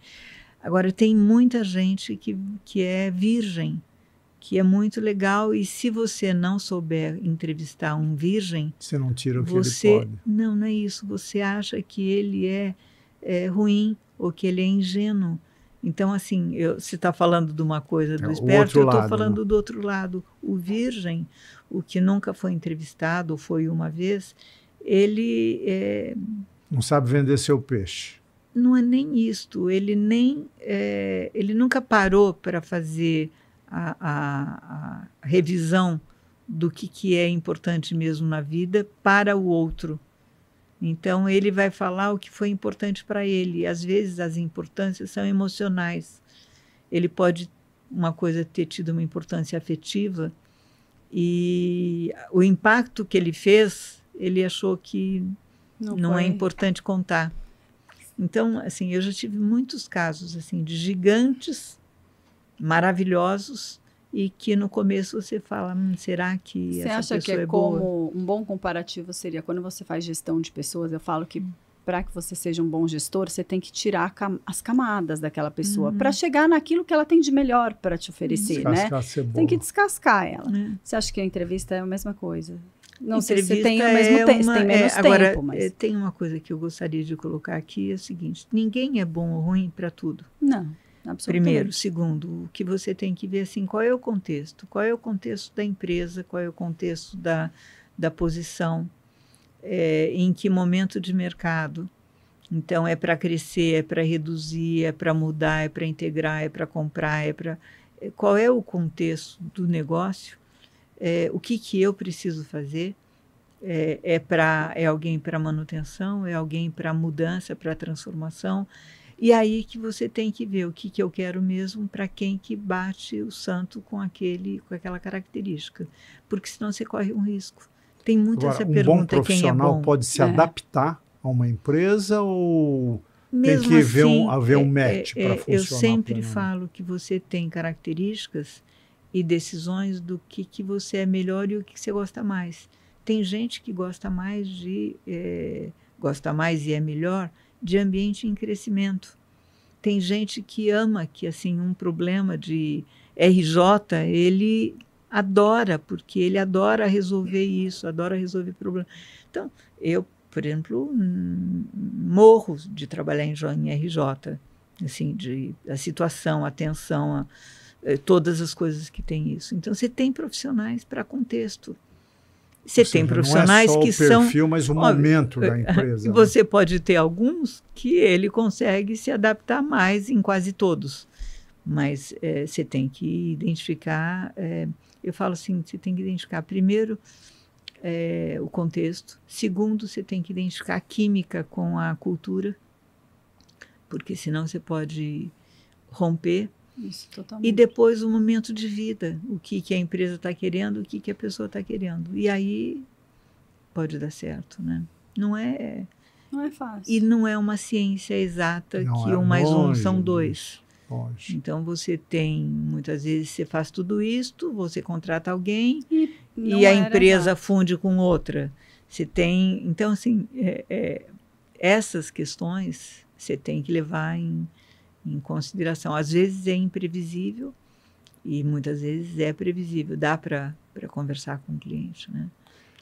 Agora, tem muita gente que é virgem, que é muito legal, e se você não souber entrevistar um virgem... Você não tira o que ele pode. Não é isso. Você acha que ele é ruim ou que ele é ingênuo. Então, assim, você está falando de uma coisa do esperto, eu estou falando do outro lado. O virgem, o que nunca foi entrevistado, ou foi uma vez, ele... não sabe vender seu peixe. Não é nem isto. Ele nunca parou para fazer a revisão do que é importante mesmo na vida para o outro. Então, ele vai falar o que foi importante para ele. Às vezes, as importâncias são emocionais. Ele pode, uma coisa, ter tido uma importância afetiva e o impacto que ele fez, ele achou que não é importante contar. Então, assim, eu já tive muitos casos assim, de gigantes maravilhosos e que no começo você fala, será que essa pessoa é boa? Como um bom comparativo seria quando você faz gestão de pessoas, eu falo que para que você seja um bom gestor, você tem que tirar as camadas daquela pessoa para chegar naquilo que ela tem de melhor para te oferecer, né? Tem que descascar ela. Você acha que a entrevista é a mesma coisa? Não sei se tem o mesmo tempo, tem menos tempo, mas... Tem uma coisa que eu gostaria de colocar aqui, é o seguinte, ninguém é bom ou ruim para tudo. Não. Primeiro. Segundo, o que você tem que ver assim, qual é o contexto? Qual é o contexto da empresa? Qual é o contexto da posição? Em que momento de mercado? Então, é para crescer, é para reduzir, é para mudar, é para integrar, é para comprar, qual é o contexto do negócio? O que eu preciso fazer? É alguém para manutenção? É alguém para mudança, para transformação? E aí que você tem que ver o que eu quero mesmo para quem que bate o santo com aquela característica. Porque senão você corre um risco. Tem muito essa pergunta, quem é bom. Um bom profissional pode se adaptar a uma empresa ou mesmo tem que assim, haver um match para funcionar? Eu sempre falo que você tem características e decisões do que você é melhor e o que você gosta mais. Tem gente que gosta mais e é melhor de ambiente em crescimento. Tem gente que ama que, assim, um problema de RJ, ele adora, porque ele adora resolver isso, adora resolver problemas. Então, eu, por exemplo, morro de trabalhar em RJ, assim, a situação, a tensão, todas as coisas que tem isso. Então, você tem profissionais para contexto. Você tem profissionais que são... Não é só o perfil, mas o momento da empresa. Você pode ter alguns que ele consegue se adaptar mais em quase todos. Mas você tem que identificar... eu falo assim, você tem que identificar, primeiro, o contexto. Segundo, você tem que identificar a química com a cultura, porque senão você pode romper. Isso, totalmente. E depois o momento de vida, o que a empresa está querendo, o que a pessoa está querendo. E aí pode dar certo, né? Não é fácil. E não é uma ciência exata que 1 mais 1 são 2. Longe. Então você tem, muitas vezes você faz tudo isto, você contrata alguém e a empresa funde com outra. Você tem, então assim, essas questões você tem que levar em consideração. Às vezes é imprevisível E muitas vezes é previsível, dá para conversar com o cliente, né?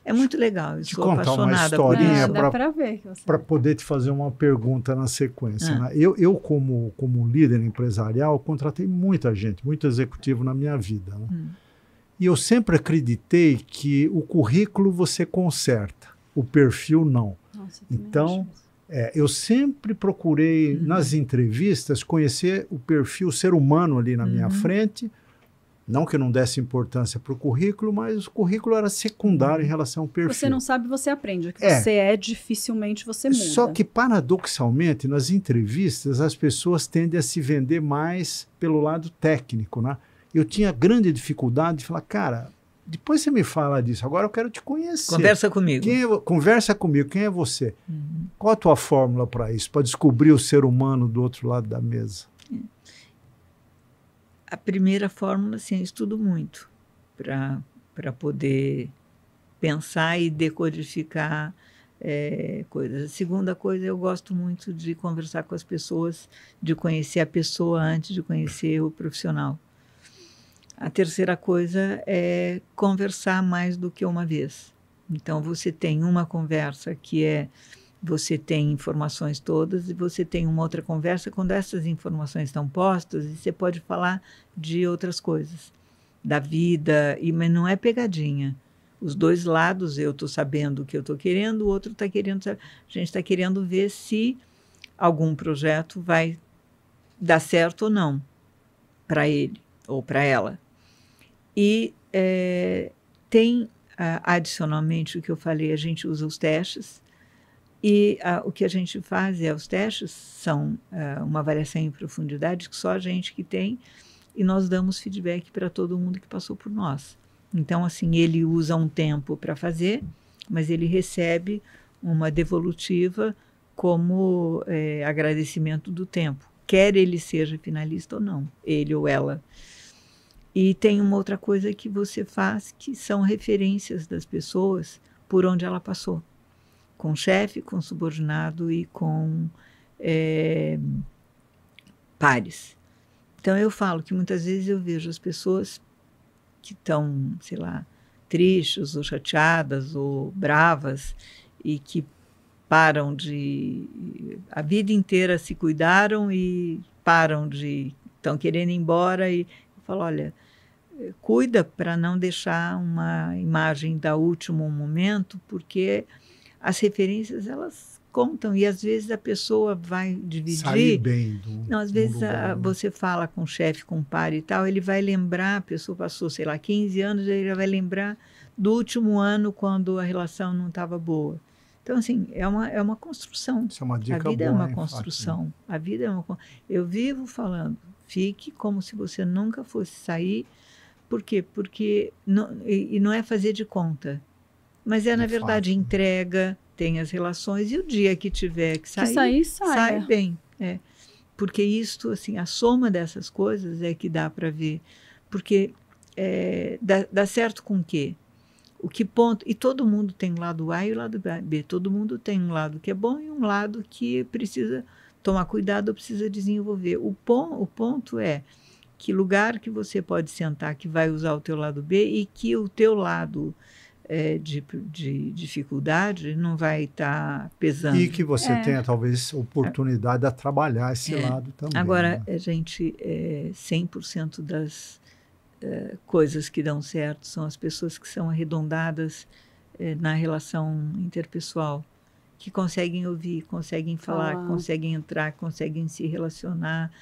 É muito legal, eu sou apaixonada por isso. Dá para ver. Para poder te fazer uma pergunta na sequência. Né? Eu como líder empresarial, contratei muita gente, muito executivo na minha vida. Né? E eu sempre acreditei que o currículo você conserta, o perfil não. Nossa, então, eu sempre procurei, nas entrevistas, conhecer o perfil, o ser humano ali na minha frente. Não que eu não desse importância para o currículo, mas o currículo era secundário em relação ao perfil. Você não sabe, você aprende. O que você dificilmente você muda. Só que, paradoxalmente, nas entrevistas, as pessoas tendem a se vender mais pelo lado técnico, né? Eu tinha grande dificuldade de falar, cara, depois você me fala disso, agora eu quero te conhecer. Conversa comigo. Conversa comigo, quem é você? Qual a tua fórmula para isso, para descobrir o ser humano do outro lado da mesa? A primeira fórmula, assim, eu estudo muito para poder pensar e decodificar coisas. A segunda coisa, eu gosto muito de conversar com as pessoas, de conhecer a pessoa antes de conhecer o profissional. A terceira coisa é conversar mais do que uma vez. Então, você tem uma conversa que você tem informações todas e você tem uma outra conversa quando essas informações estão postas e você pode falar de outras coisas, da vida, mas não é pegadinha. Os dois lados, eu estou sabendo o que eu estou querendo, o outro está querendo saber. A gente está querendo ver se algum projeto vai dar certo ou não para ele ou para ela. E tem, adicionalmente, o que eu falei, a gente usa os testes. E o que a gente faz os testes são uma avaliação em profundidade que só a gente que tem, e nós damos feedback para todo mundo que passou por nós. Então, assim, ele usa um tempo para fazer, mas ele recebe uma devolutiva como agradecimento do tempo, quer ele seja finalista ou não, ele ou ela. E tem uma outra coisa que você faz, que são referências das pessoas por onde ela passou. Com chefe, com subordinado e com pares. Então, eu falo que muitas vezes eu vejo as pessoas que estão, sei lá, tristes ou chateadas ou bravas e que param a vida inteira se cuidaram e estão querendo ir embora e eu falo, olha, cuida para não deixar uma imagem da último momento, porque as referências, elas contam, e às vezes a pessoa vai dividir. Sair bem não, às vezes você fala com o chefe, com o par e tal, ele vai lembrar, a pessoa passou, sei lá, 15 anos, ele vai lembrar do último ano, quando a relação não estava boa. Então, assim, é uma construção. Isso é uma dica boa. A vida boa, é uma construção. A vida é uma... Eu vivo falando, fique como se você nunca fosse sair. Por quê? Porque não é fazer de conta. Mas na verdade, entrega, tem as relações, e o dia que tiver que sair, sai bem. Porque isto, assim, a soma dessas coisas é que dá para ver. Porque dá certo com o quê? O que ponto... E todo mundo tem o lado A e o lado B. Todo mundo tem um lado que é bom e um lado que precisa tomar cuidado ou precisa desenvolver. O ponto é que lugar que você pode sentar que vai usar o teu lado B e que o teu lado de dificuldade não vai estar pesando. E que você tenha, talvez, oportunidade de trabalhar esse lado também. Agora, né? 100% das coisas que dão certo são as pessoas que são arredondadas na relação interpessoal, que conseguem ouvir, conseguem falar, conseguem entrar, conseguem se relacionar.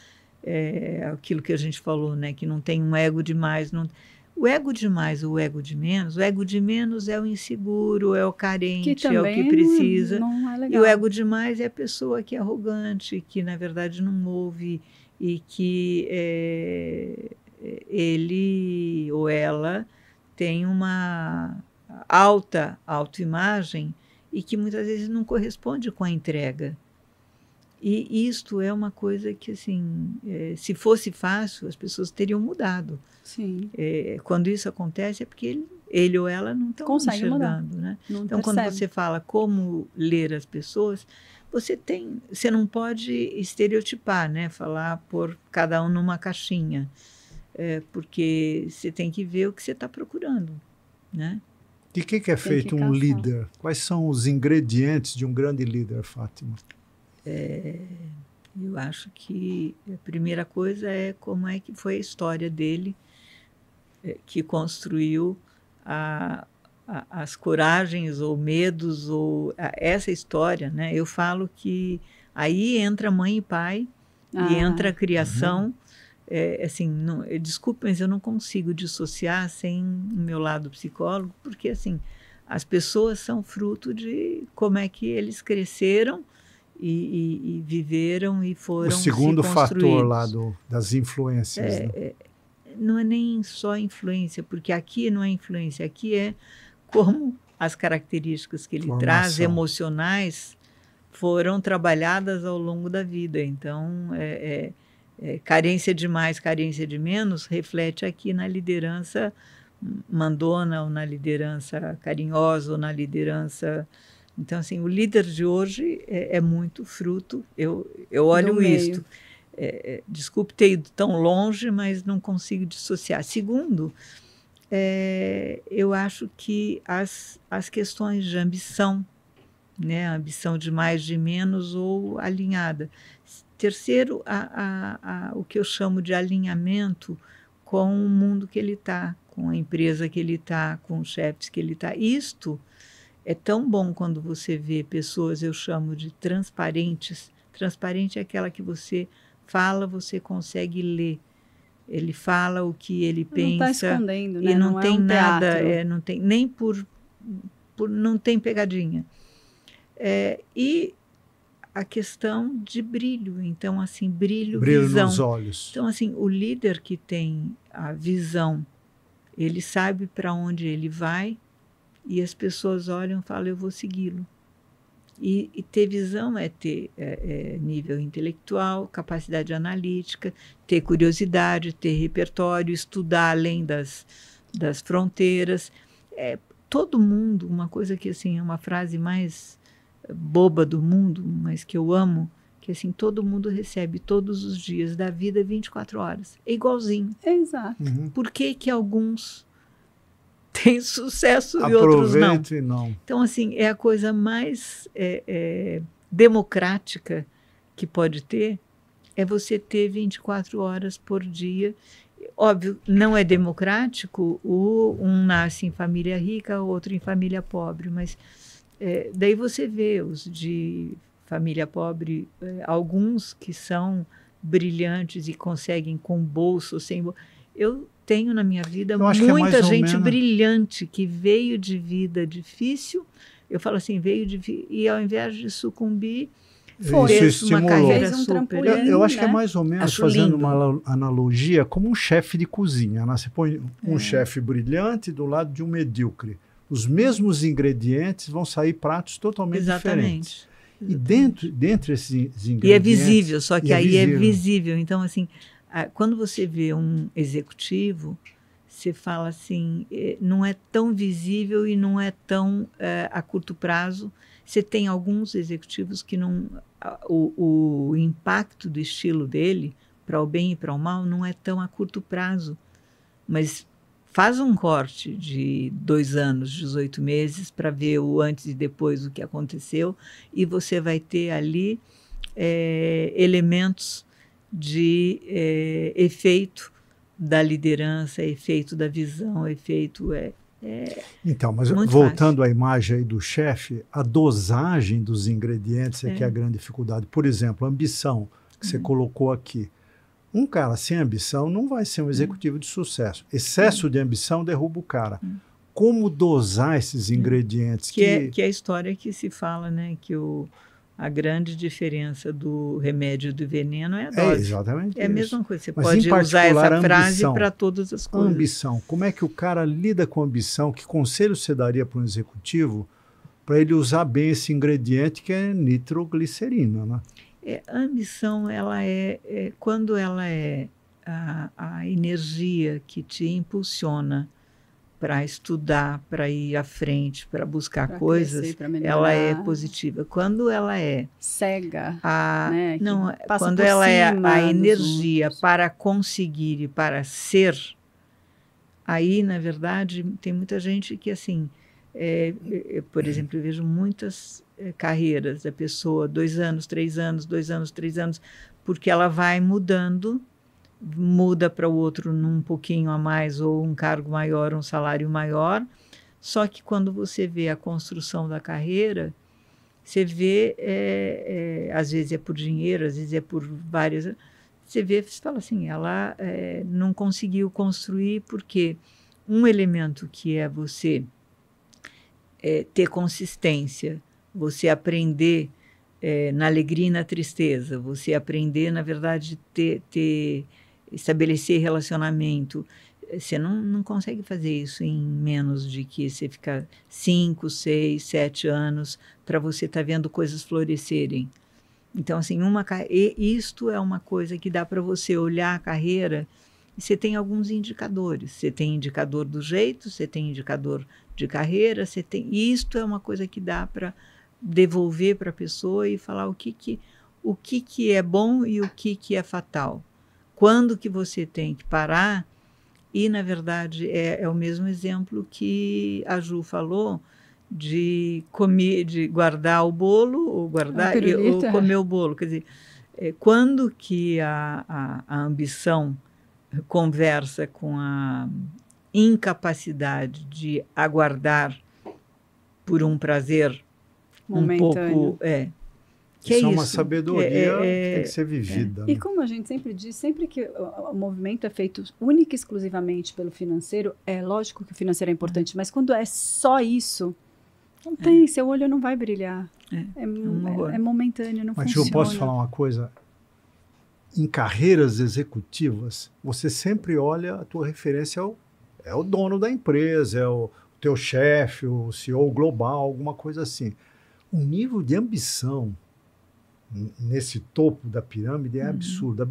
Aquilo que a gente falou, né? Que não tem um ego demais. O ego demais, o ego de menos é o inseguro, é o carente, que é o que precisa. Não é legal. E o ego demais é a pessoa que é arrogante, que na verdade não ouve e que ele ou ela tem uma alta autoimagem e que muitas vezes não corresponde com a entrega. E isto é uma coisa que, assim, se fosse fácil, as pessoas teriam mudado. Sim. Quando isso acontece é porque ele ou ela não estão enxergando, né? Então, quando você fala como ler as pessoas, você não pode estereotipar, né? Falar por cada um numa caixinha. porque você tem que ver o que você está procurando, né? De que é feito um líder? Quais são os ingredientes de um grande líder, Fátima? Eu acho que a primeira coisa é como é que foi a história dele, que construiu as coragens ou medos, ou essa história, né? Eu falo que aí entra mãe e pai, e entra a criação. Assim, desculpe, mas eu não consigo dissociar sem o meu lado psicólogo, porque assim, as pessoas são fruto de como é que eles cresceram e viveram e foram o segundo se fator lá das influências. Né? Não é nem só influência, porque aqui não é influência, aqui é como as características que ele traz, emocionais, foram trabalhadas ao longo da vida. Então, carência de mais, carência de menos, reflete aqui na liderança mandona, ou na liderança carinhosa, ou na liderança... Então, assim, o líder de hoje é muito fruto, eu olho isto. Desculpe ter ido tão longe, mas não consigo dissociar. Segundo, eu acho que as questões de ambição, né, ambição de mais, de menos, ou alinhada. Terceiro, o que eu chamo de alinhamento com o mundo que ele está, com a empresa que ele está, com os chefes que ele está. Isto é tão bom quando você vê pessoas, eu chamo de transparentes. Transparente é aquela que você fala, você consegue ler. Ele fala o que ele pensa. Não está escondendo, né? E não tem nada, teatro. não tem nem por não tem pegadinha. E a questão de brilho. Então, assim, brilho, visão. Nos olhos. Então, assim, o líder que tem a visão, ele sabe para onde ele vai e as pessoas olham e falam, eu vou segui-lo. E ter visão é ter nível intelectual, capacidade analítica, ter curiosidade, ter repertório, estudar além das fronteiras. Todo mundo, uma coisa que assim, é uma frase mais boba do mundo, mas que eu amo, que assim, todo mundo recebe todos os dias da vida 24 horas. É igualzinho. Exato. Por que alguns têm sucesso e outros não? E não? Então, assim, é a coisa mais democrática que pode ter, é você ter 24 horas por dia. Óbvio, não é democrático, um nasce em família rica, o outro em família pobre, mas daí você vê os de família pobre, alguns que são brilhantes e conseguem com bolsa ou sem bolsa. Eu tenho na minha vida muita gente brilhante que veio de vida difícil, eu falo assim, e ao invés de sucumbir, fez uma carreira super. Eu acho que é mais ou menos, fazendo uma analogia, como um chefe de cozinha. Né? Você põe um chefe brilhante do lado de um medíocre. Os mesmos ingredientes vão sair pratos totalmente diferentes. E dentre esses ingredientes... E é visível, só que aí é visível. Então, assim, quando você vê um executivo, você fala assim, não é tão visível e não é tão a curto prazo. Você tem alguns executivos que não... O impacto do estilo dele, para o bem e para o mal, não é tão a curto prazo. Mas faz um corte de 2 anos, 18 meses, para ver o antes e depois do que aconteceu, e você vai ter ali elementos de efeito da liderança, efeito da visão, efeito... Então, mas voltando à imagem aí do chefe, a dosagem dos ingredientes que é a grande dificuldade. Por exemplo, a ambição, que você colocou aqui. Um cara sem ambição não vai ser um executivo de sucesso. Excesso de ambição derruba o cara. Como dosar esses ingredientes? Que é a história que se fala, né? Que a grande diferença do remédio e do veneno é a dose. Exatamente. É a mesma coisa. Você pode usar essa frase para todas as coisas. Ambição. Como é que o cara lida com ambição? Que conselho você daria para um executivo para ele usar bem esse ingrediente que é nitroglicerina, né? A ambição, ela quando ela é a energia que te impulsiona para estudar, para ir à frente, para buscar coisas, ela é positiva. Quando ela é cega, né, não, quando ela é a energia para conseguir e para ser, aí, na verdade, tem muita gente que, assim, por exemplo, eu vejo muitas carreiras da pessoa, 2 anos, 3 anos, 2 anos, 3 anos, porque ela vai mudando, muda para o outro num pouquinho a mais, ou um cargo maior, um salário maior, só que quando você vê a construção da carreira, você vê, às vezes é por dinheiro, às vezes é por várias... Você vê, você fala assim, ela não conseguiu construir porque um elemento que é você ter consistência, você aprender na alegria e na tristeza, você aprender, na verdade, estabelecer relacionamento. Você não consegue fazer isso em menos de que você fica 5, 6, 7 anos para você estar vendo coisas florescerem. Então, assim, isto é uma coisa que dá para você olhar a carreira e você tem alguns indicadores. Você tem indicador do jeito, você tem indicador de carreira, isto é uma coisa que dá para devolver para a pessoa e falar o que é bom e o que é fatal. Quando que você tem que parar? E, na verdade, é o mesmo exemplo que a Ju falou, de guardar o bolo, ou comer o bolo. Quer dizer, quando que a ambição conversa com a incapacidade de aguardar por um prazer momentâneo. Um pouco... Isso é uma sabedoria que tem que ser vivida. E como a gente sempre diz, sempre que o movimento é feito única e exclusivamente pelo financeiro, é lógico que o financeiro é importante, mas quando é só isso, não tem, seu olho não vai brilhar. É momentâneo, não mas funciona. Mas eu posso falar uma coisa? Em carreiras executivas, você sempre olha, a tua referência é o dono da empresa, é o teu chefe, o CEO global, alguma coisa assim. O nível de ambição nesse topo da pirâmide é absurdo.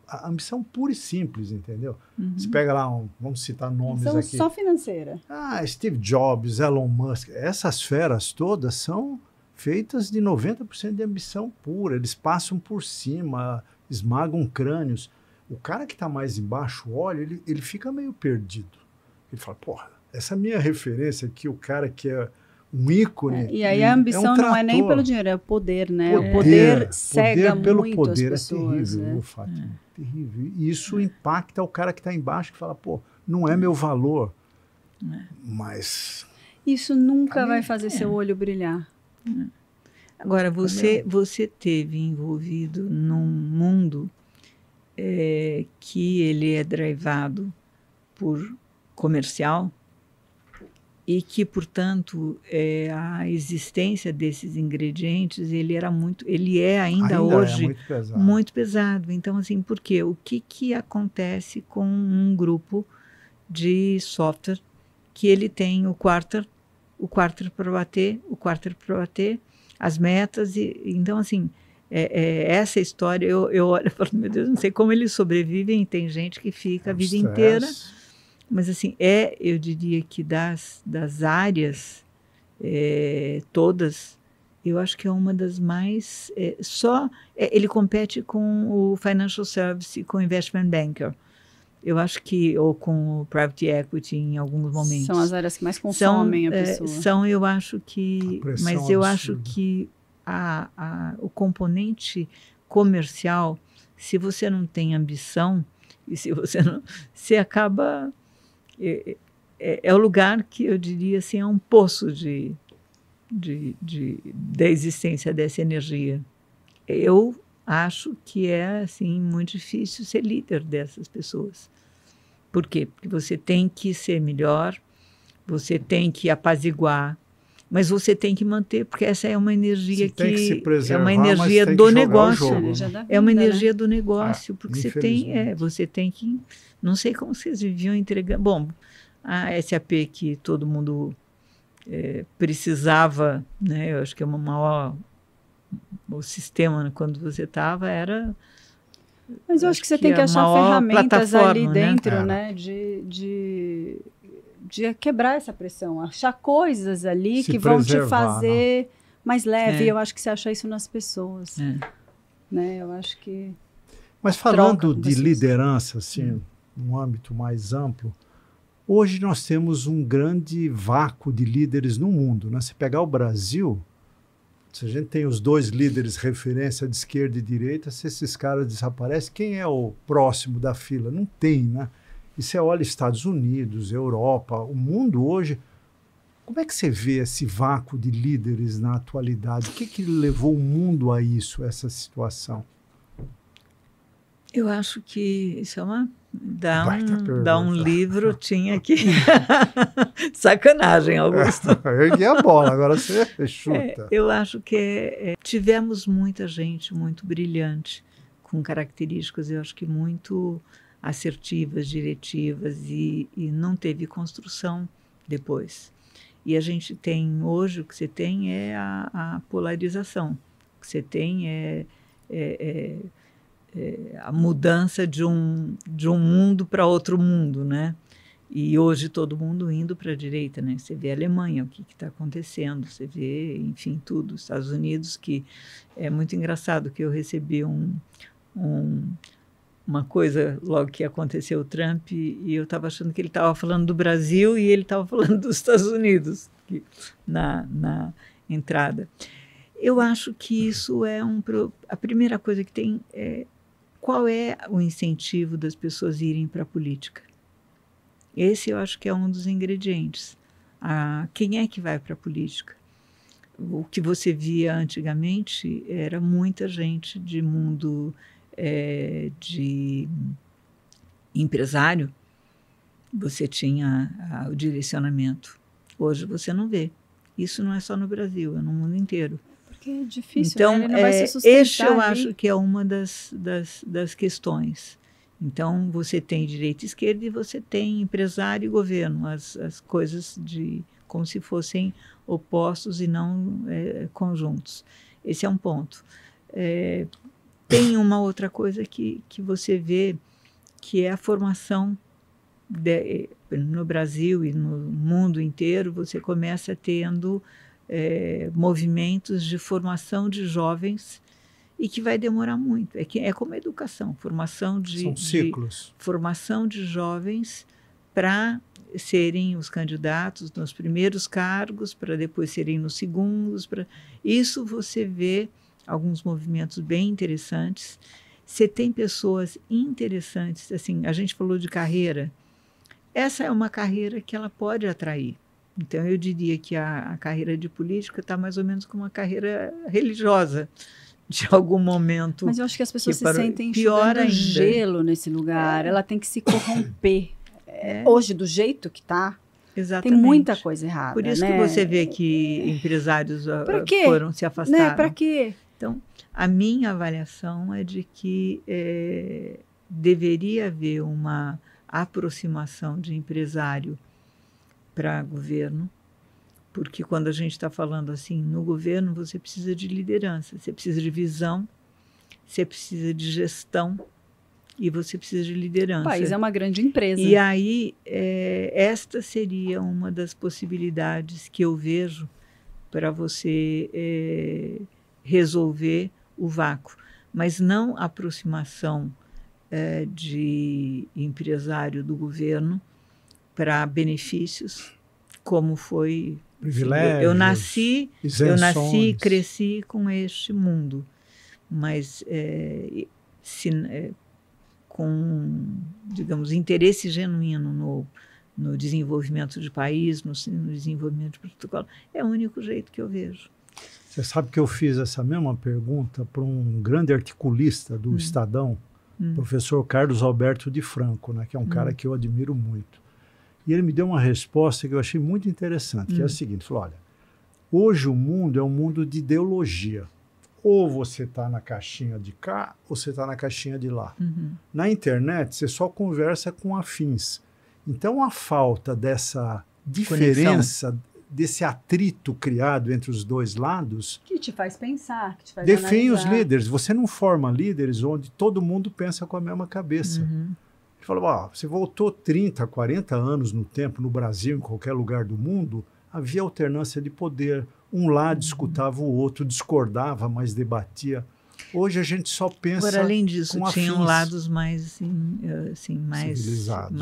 A ambição pura e simples, entendeu? Você pega lá, vamos citar nomes aqui. Só financeira. Steve Jobs, Elon Musk, essas feras todas são feitas de 90% de ambição pura. Eles passam por cima, esmagam crânios. O cara que está mais embaixo olha, ele fica meio perdido. Ele fala, porra, essa minha referência aqui, o cara que é um ícone. E aí a ambição não é nem pelo dinheiro, é o poder, né? O poder cega muito as pessoas. É terrível, Fátima. Terrível. E isso impacta o cara que está embaixo, que fala, pô, não é meu valor. Mas... Isso nunca vai fazer seu olho brilhar. Agora, você teve envolvido num mundo que ele é drivado por comercial, e que, portanto, a existência desses ingredientes, ele é ainda hoje muito pesado. Então, assim, por quê? O que acontece com um grupo de software que ele tem o quarter para bater, as metas, então, assim, essa história, eu olho e falo, meu Deus, não sei como eles sobrevivem, tem gente que fica a vida inteira. Mas, assim, eu diria que das áreas todas, eu acho que é uma das mais... ele compete com o Financial Service e com o Investment Banker. Eu acho que... Ou com o Private Equity em alguns momentos. São as áreas que mais consomem a pessoa. Eu acho que... Mas eu acho que o componente comercial, se você não tem ambição, e se você não... Você acaba... É o lugar que eu diria assim, é um poço da existência dessa energia. Eu acho que é assim, muito difícil ser líder dessas pessoas. Por quê? Porque você tem que ser melhor, você tem que apaziguar, mas você tem que manter, porque essa é uma energia é uma energia do negócio. É uma energia do negócio, porque você tem que... Não sei como vocês viviam entregando... Bom, a SAP que todo mundo precisava, né? Eu acho que o sistema, quando você estava, era... Mas eu acho que você tem que achar ferramentas ali dentro, né? De de quebrar essa pressão, achar coisas ali que vão te fazer mais leve. Eu acho que você acha isso nas pessoas. Né? Eu acho que... Mas falando de liderança, assim, num âmbito mais amplo, hoje nós temos um grande vácuo de líderes no mundo. Né? Se pegar o Brasil, se a gente tem os 2 líderes referência de esquerda e direita, se esses caras desaparecem, quem é o próximo da fila? Não tem, né? E você olha Estados Unidos, Europa, o mundo hoje, como é que você vê esse vácuo de líderes na atualidade? O que levou o mundo a isso, essa situação? Eu acho que isso é uma... Dá um livro, tinha que... Sacanagem, Augusto. Eu ergui a bola, agora você chuta. Eu acho que tivemos muita gente muito brilhante, com características, eu acho que muito assertivas, diretivas, e não teve construção depois. E a gente tem, hoje, o que você tem é a polarização. O que você tem a mudança de um mundo para outro mundo, né? E hoje todo mundo indo para a direita, né? Você vê a Alemanha, o que está acontecendo, você vê, enfim, tudo. Os Estados Unidos, que é muito engraçado, que eu recebi uma coisa logo que aconteceu o Trump, e eu estava achando que ele estava falando do Brasil e ele estava falando dos Estados Unidos na entrada. Eu acho que isso é a primeira coisa que tem qual é o incentivo das pessoas irem para a política. Esse eu acho que é um dos ingredientes. Quem é que vai para a política? O que você via antigamente era muita gente de mundo de empresário. Você tinha o direcionamento. Hoje você não vê. Isso não é só no Brasil, é no mundo inteiro. Porque é difícil, então, né? Ele não vai se sustentar. Este eu acho que é uma das questões. Então, você tem direita e esquerda e você tem empresário e governo, as coisas como se fossem opostos e não conjuntos. Esse é um ponto. Tem uma outra coisa que você vê, que é a formação no Brasil e no mundo inteiro. Você começa tendo movimentos de formação de jovens, e que vai demorar muito. É como a educação, formação São ciclos. Formação de jovens para serem os candidatos nos primeiros cargos, para depois serem nos segundos. Isso você vê alguns movimentos bem interessantes. Você tem pessoas interessantes. Assim, a gente falou de carreira. Essa é uma carreira que ela pode atrair. Então, eu diria que a carreira de política está mais ou menos como uma carreira religiosa, de algum momento. Mas eu acho que as pessoas se sentem pior gelo nesse lugar. Ela tem que se corromper. Hoje, do jeito que está, tem muita coisa errada. Por isso, né? Que você vê que empresários foram se afastaram. Né? Para quê? Então, a minha avaliação é de que deveria haver uma aproximação de empresário para governo, porque quando a gente está falando assim, no governo, você precisa de liderança, você precisa de visão, você precisa de gestão e você precisa de liderança. O país é uma grande empresa. E aí, esta seria uma das possibilidades que eu vejo para você resolver o vácuo, mas não a aproximação de empresário do governo para benefícios, como foi... Privilégios, eu nasci e cresci com este mundo, mas com, digamos, interesse genuíno no desenvolvimento de país, no desenvolvimento de protocolo, é o único jeito que eu vejo. Você sabe que eu fiz essa mesma pergunta para um grande articulista do Estadão, professor Carlos Alberto de Franco, né, que é um cara que eu admiro muito. E ele me deu uma resposta que eu achei muito interessante, que é o seguinte, falou, olha, hoje o mundo é um mundo de ideologia. Ou você está na caixinha de cá, ou você está na caixinha de lá. Na internet, você só conversa com afins. Então, a falta dessa diferença, desse atrito criado entre os dois lados... Que te faz pensar, que te faz define analisar. os líderes. Você não forma líderes onde todo mundo pensa com a mesma cabeça. Ele falava, você voltou 30, 40 anos no tempo, no Brasil, em qualquer lugar do mundo, havia alternância de poder. Um lado escutava o outro, discordava, mas debatia. Hoje a gente só pensa. Agora, além disso, tinham afins. lados mais, mais civilizados,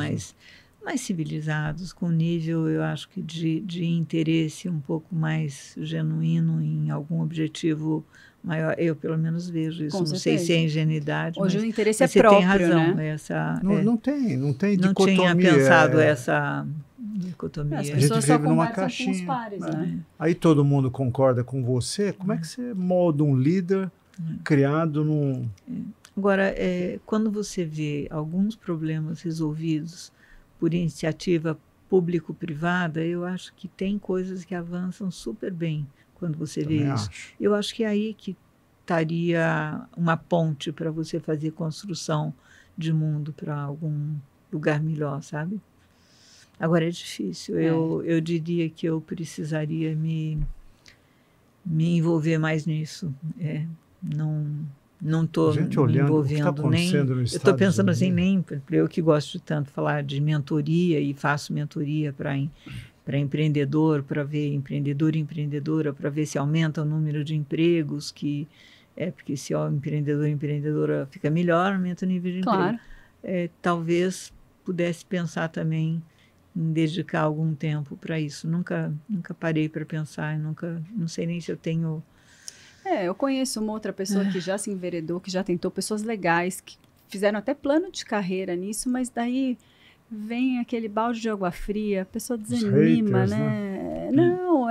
mais civilizados, com nível, eu acho que de interesse um pouco mais genuíno em algum objetivo maior. Eu, pelo menos, vejo isso. Não sei se é ingenuidade. Hoje o interesse mas é próprio, tem razão, né? Não tem dicotomia. Não tinha pensado essa dicotomia. As A gente pessoas só vive numa conversam com os caixinha. pares, né? Aí todo mundo concorda com você. Como é que você molda um líder criado num... Agora, quando você vê alguns problemas resolvidos por iniciativa público-privada, eu acho que tem coisas que avançam super bem quando você vê isso. Eu acho que é aí que estaria uma ponte para você fazer construção de mundo para algum lugar melhor, sabe? Agora é difícil. Eu diria que eu precisaria me envolver mais nisso. Não estou me envolvendo nem. Eu estou pensando assim, nem eu que gosto de tanto falar de mentoria e faço mentoria para empreendedor, para ver empreendedor e empreendedora, para ver se aumenta o número de empregos, porque se o empreendedor e empreendedora fica melhor, aumenta o nível de emprego. Talvez pudesse pensar também em dedicar algum tempo para isso. Nunca parei para pensar, não sei nem se eu tenho... eu conheço uma outra pessoa que já se enveredou, que já tentou, pessoas legais, que fizeram até plano de carreira nisso, mas daí vem aquele balde de água fria, a pessoa desanima, haters, né? Não,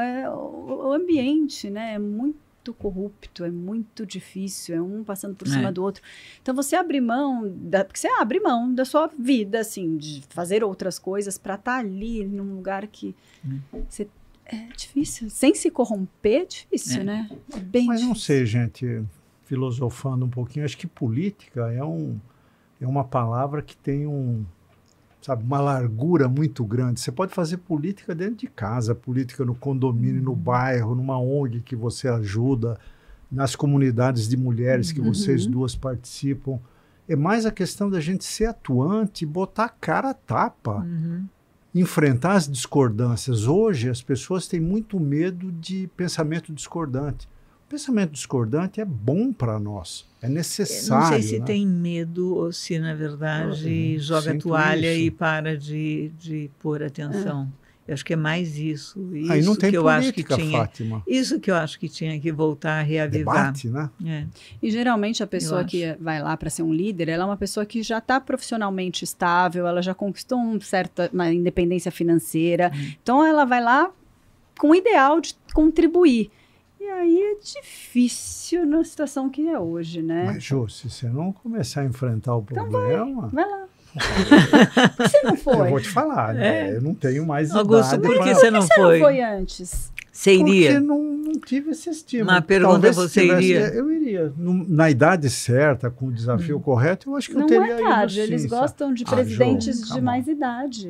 o ambiente, né? É muito corrupto, é muito difícil, é um passando por cima do outro. Então, você abrir mão, porque você abre mão da sua vida, assim, de fazer outras coisas para estar ali num lugar que você... É difícil. Sem se corromper, é difícil, né? É bem Mas difícil. não sei, gente, filosofando um pouquinho, acho que política é uma palavra que tem uma largura muito grande. Você pode fazer política dentro de casa, política no condomínio, no bairro, numa ONG que você ajuda, nas comunidades de mulheres que vocês duas participam. É mais a questão da gente ser atuante, botar a cara a tapa. Enfrentar as discordâncias. Hoje, as pessoas têm muito medo de pensamento discordante. O pensamento discordante é bom para nós, é necessário. Não sei se tem medo ou se, na verdade, joga a toalha e para de pôr atenção. Eu acho que é mais isso. Aí não tem que eu política, acho que tinha, Fátima. Isso que eu acho que tinha que voltar a reavivar. Debate, né? E geralmente a pessoa que vai lá para ser um líder, ela é uma pessoa que já está profissionalmente estável, ela já conquistou uma independência financeira. Então ela vai lá com o ideal de contribuir. E aí é difícil na situação que é hoje, né? Mas, Jô, se você não começar a enfrentar o problema... Então vai lá. Por que você não foi? Eu vou te falar, né? Eu não tenho mais Augusto, idade. por que você não foi? Não foi antes? Você iria? Porque não tive esse estímulo. Uma pergunta, Talvez você iria? Eu iria. Na idade certa, com o desafio correto, eu acho que eu teria ido. Não é tarde, sim, eles gostam de presidentes de mais idade.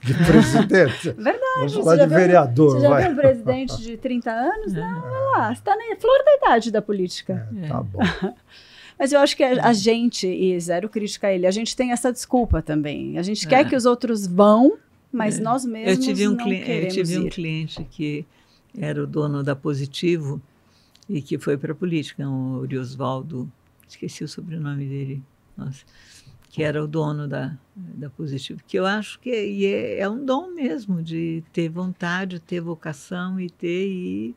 De presidente? Verdade. Vamos falar de vereador, Você já viu um presidente de 30 anos? Não, vai lá. Você está na flor da idade da política. Tá bom. Mas eu acho que a gente, e zero crítica a ele, a gente tem essa desculpa também. A gente quer que os outros vão, mas nós mesmos não queremos Eu tive um cliente que era o dono da Positivo e que foi para a política, o Oriosvaldo, esqueci o sobrenome dele, que era o dono da Positivo, que eu acho que é um dom mesmo, de ter vontade, ter vocação e ter...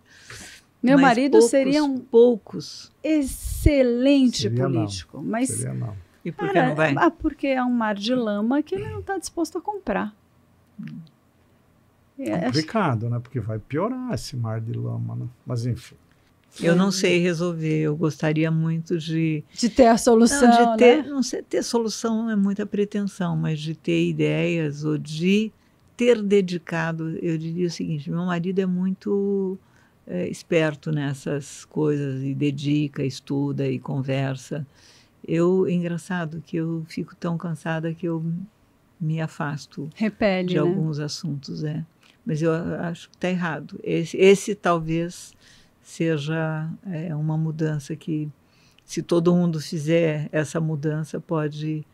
Meu marido seria um poucos excelente político, não. mas Seria não. E por que não vai? Porque é um mar de lama que ele não está disposto a comprar. Complicado, né? Porque vai piorar esse mar de lama, né? Mas enfim. Eu não sei resolver. Eu gostaria muito de ter a solução, não, de ter, né? Não sei, ter solução é muita pretensão, mas de ter ideias ou de ter dedicado. Eu diria o seguinte: meu marido é muito esperto nessas coisas e dedica, estuda e conversa. Engraçado que eu fico tão cansada que eu me afasto de alguns assuntos, Mas eu acho que está errado. Esse talvez seja uma mudança que, se todo mundo fizer essa mudança, pode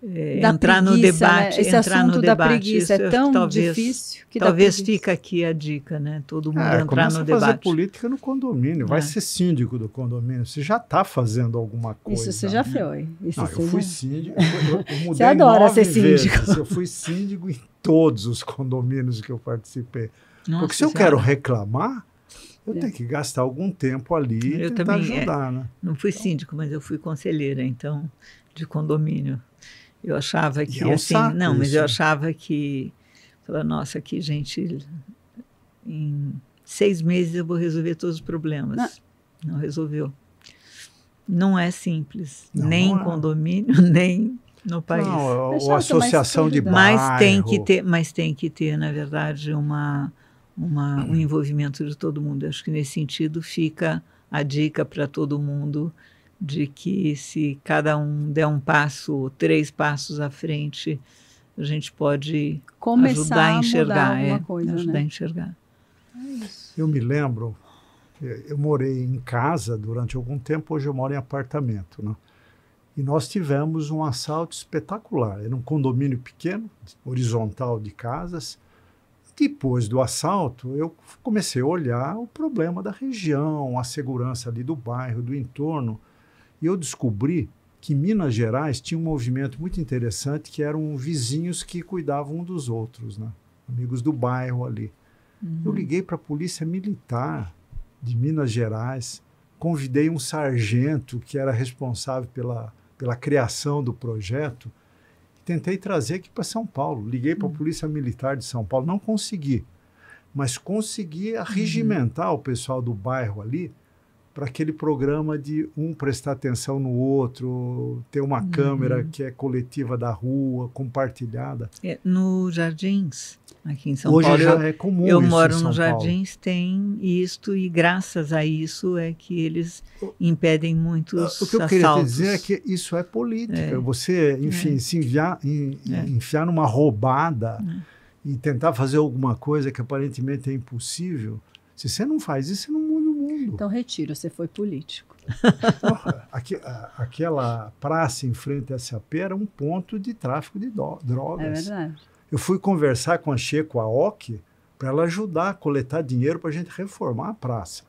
entrar no debate, né? Esse assunto da preguiça é tão difícil que talvez fica aqui a dica, né? Todo mundo entrar no debate. Fazer política no condomínio, vai ser síndico do condomínio. Você já está fazendo alguma coisa. Isso você já foi. Não, eu fui síndico. Eu mudei você adora ser síndico. Vezes. Eu fui síndico em todos os condomínios que eu participei. Nossa, porque se eu quero reclamar, eu tenho que gastar algum tempo ali e tentar ajudar, né? Não fui síndico, mas eu fui conselheira, então, de condomínio. Eu achava que, eu achava que, nossa, aqui, gente, em 6 meses eu vou resolver todos os problemas. Não resolveu. Não é simples, nem em condomínio, nem no país. Não, ou associação de bairro. Mas tem que ter, na verdade, um envolvimento de todo mundo. Acho que nesse sentido fica a dica para todo mundo de que se cada um der um passo, 3 passos à frente, a gente pode ajudar a enxergar. Ajudar a enxergar. Eu me lembro, eu morei em casa durante algum tempo, hoje eu moro em apartamento, né? E nós tivemos um assalto espetacular. Era um condomínio pequeno, horizontal de casas. Depois do assalto, eu comecei a olhar o problema da região, a segurança ali do bairro, do entorno. E eu descobri que Minas Gerais tinha um movimento muito interessante, que eram vizinhos que cuidavam um dos outros, né? Amigos do bairro ali. Eu liguei para a Polícia Militar de Minas Gerais, convidei um sargento que era responsável pela criação do projeto, e tentei trazer aqui para São Paulo. Liguei para a Polícia Militar de São Paulo, não consegui, mas consegui arregimentar o pessoal do bairro ali para aquele programa de um prestar atenção no outro, ter uma câmera que é coletiva da rua, compartilhada. No Jardins, aqui em São Hoje Paulo, já é comum eu isso moro em São nos Jardins, tem isto, e graças a isso é que eles impedem muitos assaltos. O que eu queria te dizer é que isso é política. Você, enfim, se enfiar numa roubada e tentar fazer alguma coisa que aparentemente é impossível, se você não faz isso, você não muda o mundo. Então retiro, você foi político. Aquela praça em frente à SAP era um ponto de tráfico de drogas. É verdade. Eu fui conversar com a Checo Aoki para ela ajudar a coletar dinheiro para a gente reformar a praça.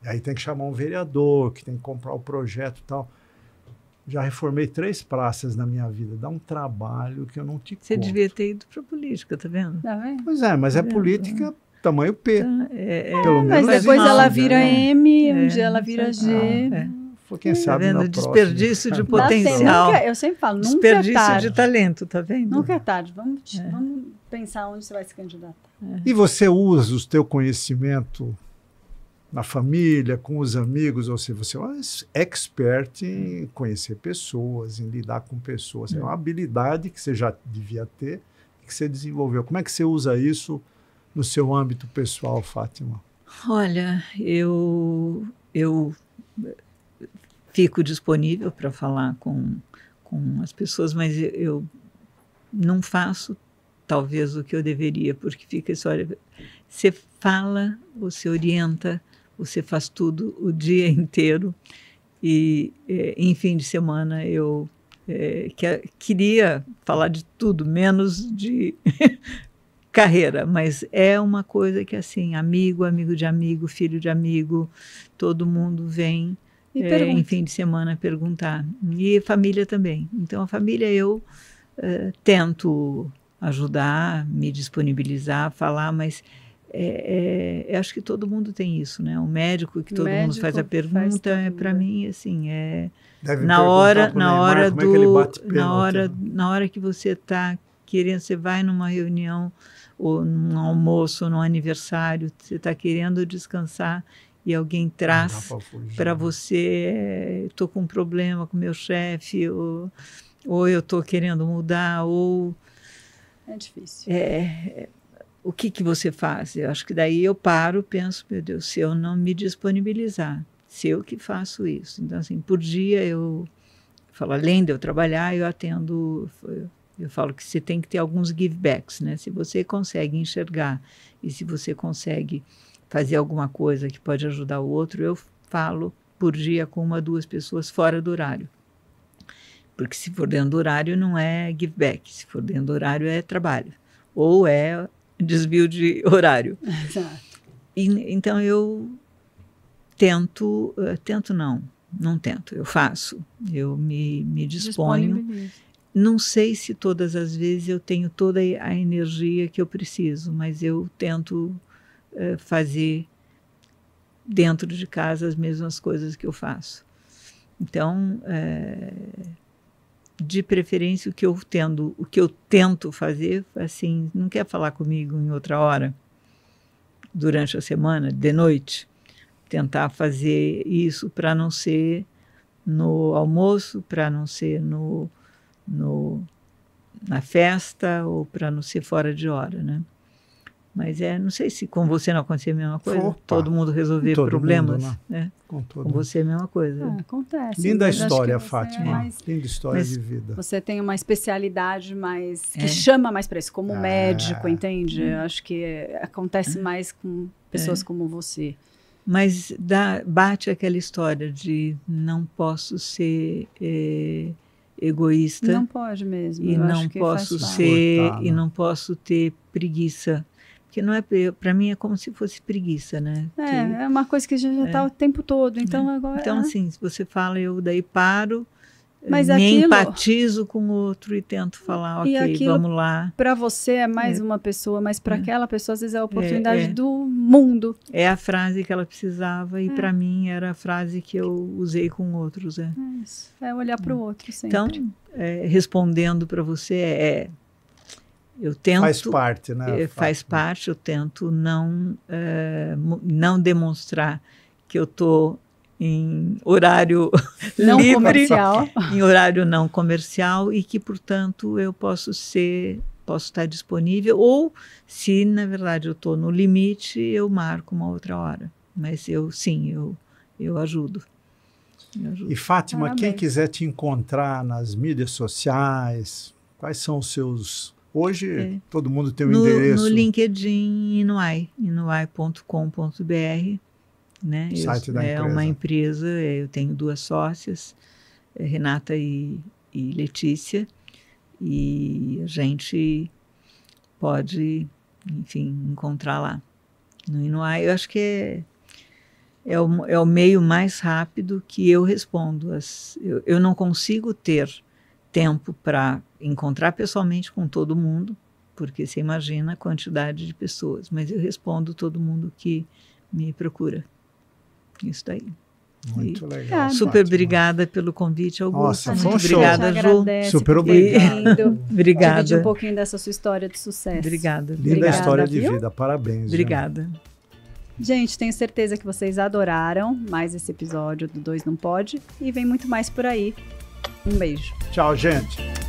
E aí tem que chamar um vereador, que tem que comprar o projeto e tal. Já reformei 3 praças na minha vida. Dá um trabalho que eu não te conto. Você devia ter ido para a política, tá vendo? Tá vendo? Pois é, mas é política tamanho P. Pelo menos mas depois ela vira M, um dia ela vira G. Quem sabe tá vendo? Desperdício de potencial. Eu sempre falo, nunca desperdício é tarde. de talento, tá vendo? Nunca é tarde. Vamos pensar onde você vai se candidatar. E você usa o teu conhecimento na família, com os amigos, ou seja, você é um expert em conhecer pessoas, em lidar com pessoas. É uma habilidade que você já devia ter e que você desenvolveu. Como é que você usa isso no seu âmbito pessoal, Fátima? Olha, eu fico disponível para falar com as pessoas, mas eu não faço talvez o que eu deveria, porque fica isso, olha, você fala, você orienta, você faz tudo o dia inteiro e em fim de semana eu queria falar de tudo, menos de carreira, mas é uma coisa que assim, amigo de amigo, filho de amigo, todo mundo vem em fim de semana perguntar. E família também. Então a família eu tento ajudar, me disponibilizar, falar, mas eu acho que todo mundo tem isso, né? O médico que todo mundo faz a pergunta, para mim, assim, na hora que você está querendo, você vai numa reunião ou num almoço, ou num aniversário, você está querendo descansar e alguém traz para você, estou com um problema com meu chefe, ou eu estou querendo mudar, ou... É difícil. O que você faz? Eu acho que daí eu paro, penso, meu Deus, se eu não me disponibilizar, se eu que faço isso. Então, assim, por dia eu falo, além de eu trabalhar, eu atendo... Eu falo que você tem que ter alguns givebacks, né? Se você consegue enxergar e se você consegue fazer alguma coisa que pode ajudar o outro, eu falo por dia com 1 ou 2 pessoas fora do horário. Porque se for dentro do horário não é give back, se for dentro do horário é trabalho, ou é desvio de horário. Exato. Então eu tento não tento, eu faço, eu me disponho. Não sei se todas as vezes eu tenho toda a energia que eu preciso, mas eu tento fazer dentro de casa as mesmas coisas que eu faço. Então, de preferência, o que eu tento fazer, assim, não quer falar comigo em outra hora, durante a semana, de noite, tentar fazer isso para não ser no almoço, para não ser na festa, ou para não ser fora de hora, né? Mas não sei se com você não acontecia a mesma coisa. Opa, todo mundo resolver problemas. Mundo, né? Com você é a mesma coisa. Acontece. Linda história, Fátima. Linda história de vida. Você tem uma especialidade mais que chama mais para isso, como médico, entende? Eu acho que acontece mais com pessoas como você. Mas bate aquela história de não posso ser egoísta. Não pode mesmo. E não posso ser e não posso ter preguiça. Porque não é, para mim é como se fosse preguiça, né? É uma coisa que já está o tempo todo. Então agora. Então assim, se você fala, eu daí paro, me empatizo com o outro e tento falar, ok, vamos lá. Para você é mais uma pessoa, mas para aquela pessoa às vezes é a oportunidade do mundo. É a frase que ela precisava e para mim era a frase que eu usei com outros. É olhar para o outro sempre. Então, respondendo para você eu tento... Faz parte, né? Faz parte, eu tento não demonstrar que eu estou em horário não livre, comercial. Em horário não comercial e que, portanto, eu posso estar disponível ou, se, na verdade, eu estou no limite, eu marco uma outra hora. Mas eu ajudo. E, Fátima, quem quiser te encontrar nas mídias sociais, quais são os seus... Hoje, todo mundo tem um endereço. No LinkedIn, inuai.com.br, né? Site da empresa. É uma empresa, eu tenho 2 sócias, Renata e Letícia, e a gente pode, enfim, encontrar lá no Inuai. Eu acho que é o meio mais rápido que eu respondo. Eu não consigo ter tempo para encontrar pessoalmente com todo mundo, porque você imagina a quantidade de pessoas, mas eu respondo todo mundo que me procura. Isso daí. Muito legal. Super obrigada pelo convite, Augusto. Nossa, muito obrigada, Ju. Super obrigado. Obrigada. Dividir um pouquinho dessa sua história de sucesso. Obrigada. Linda história de vida, parabéns. Obrigada. Gente, tenho certeza que vocês adoraram mais esse episódio do 2 Não Pode e vem muito mais por aí. Um beijo. Tchau, gente.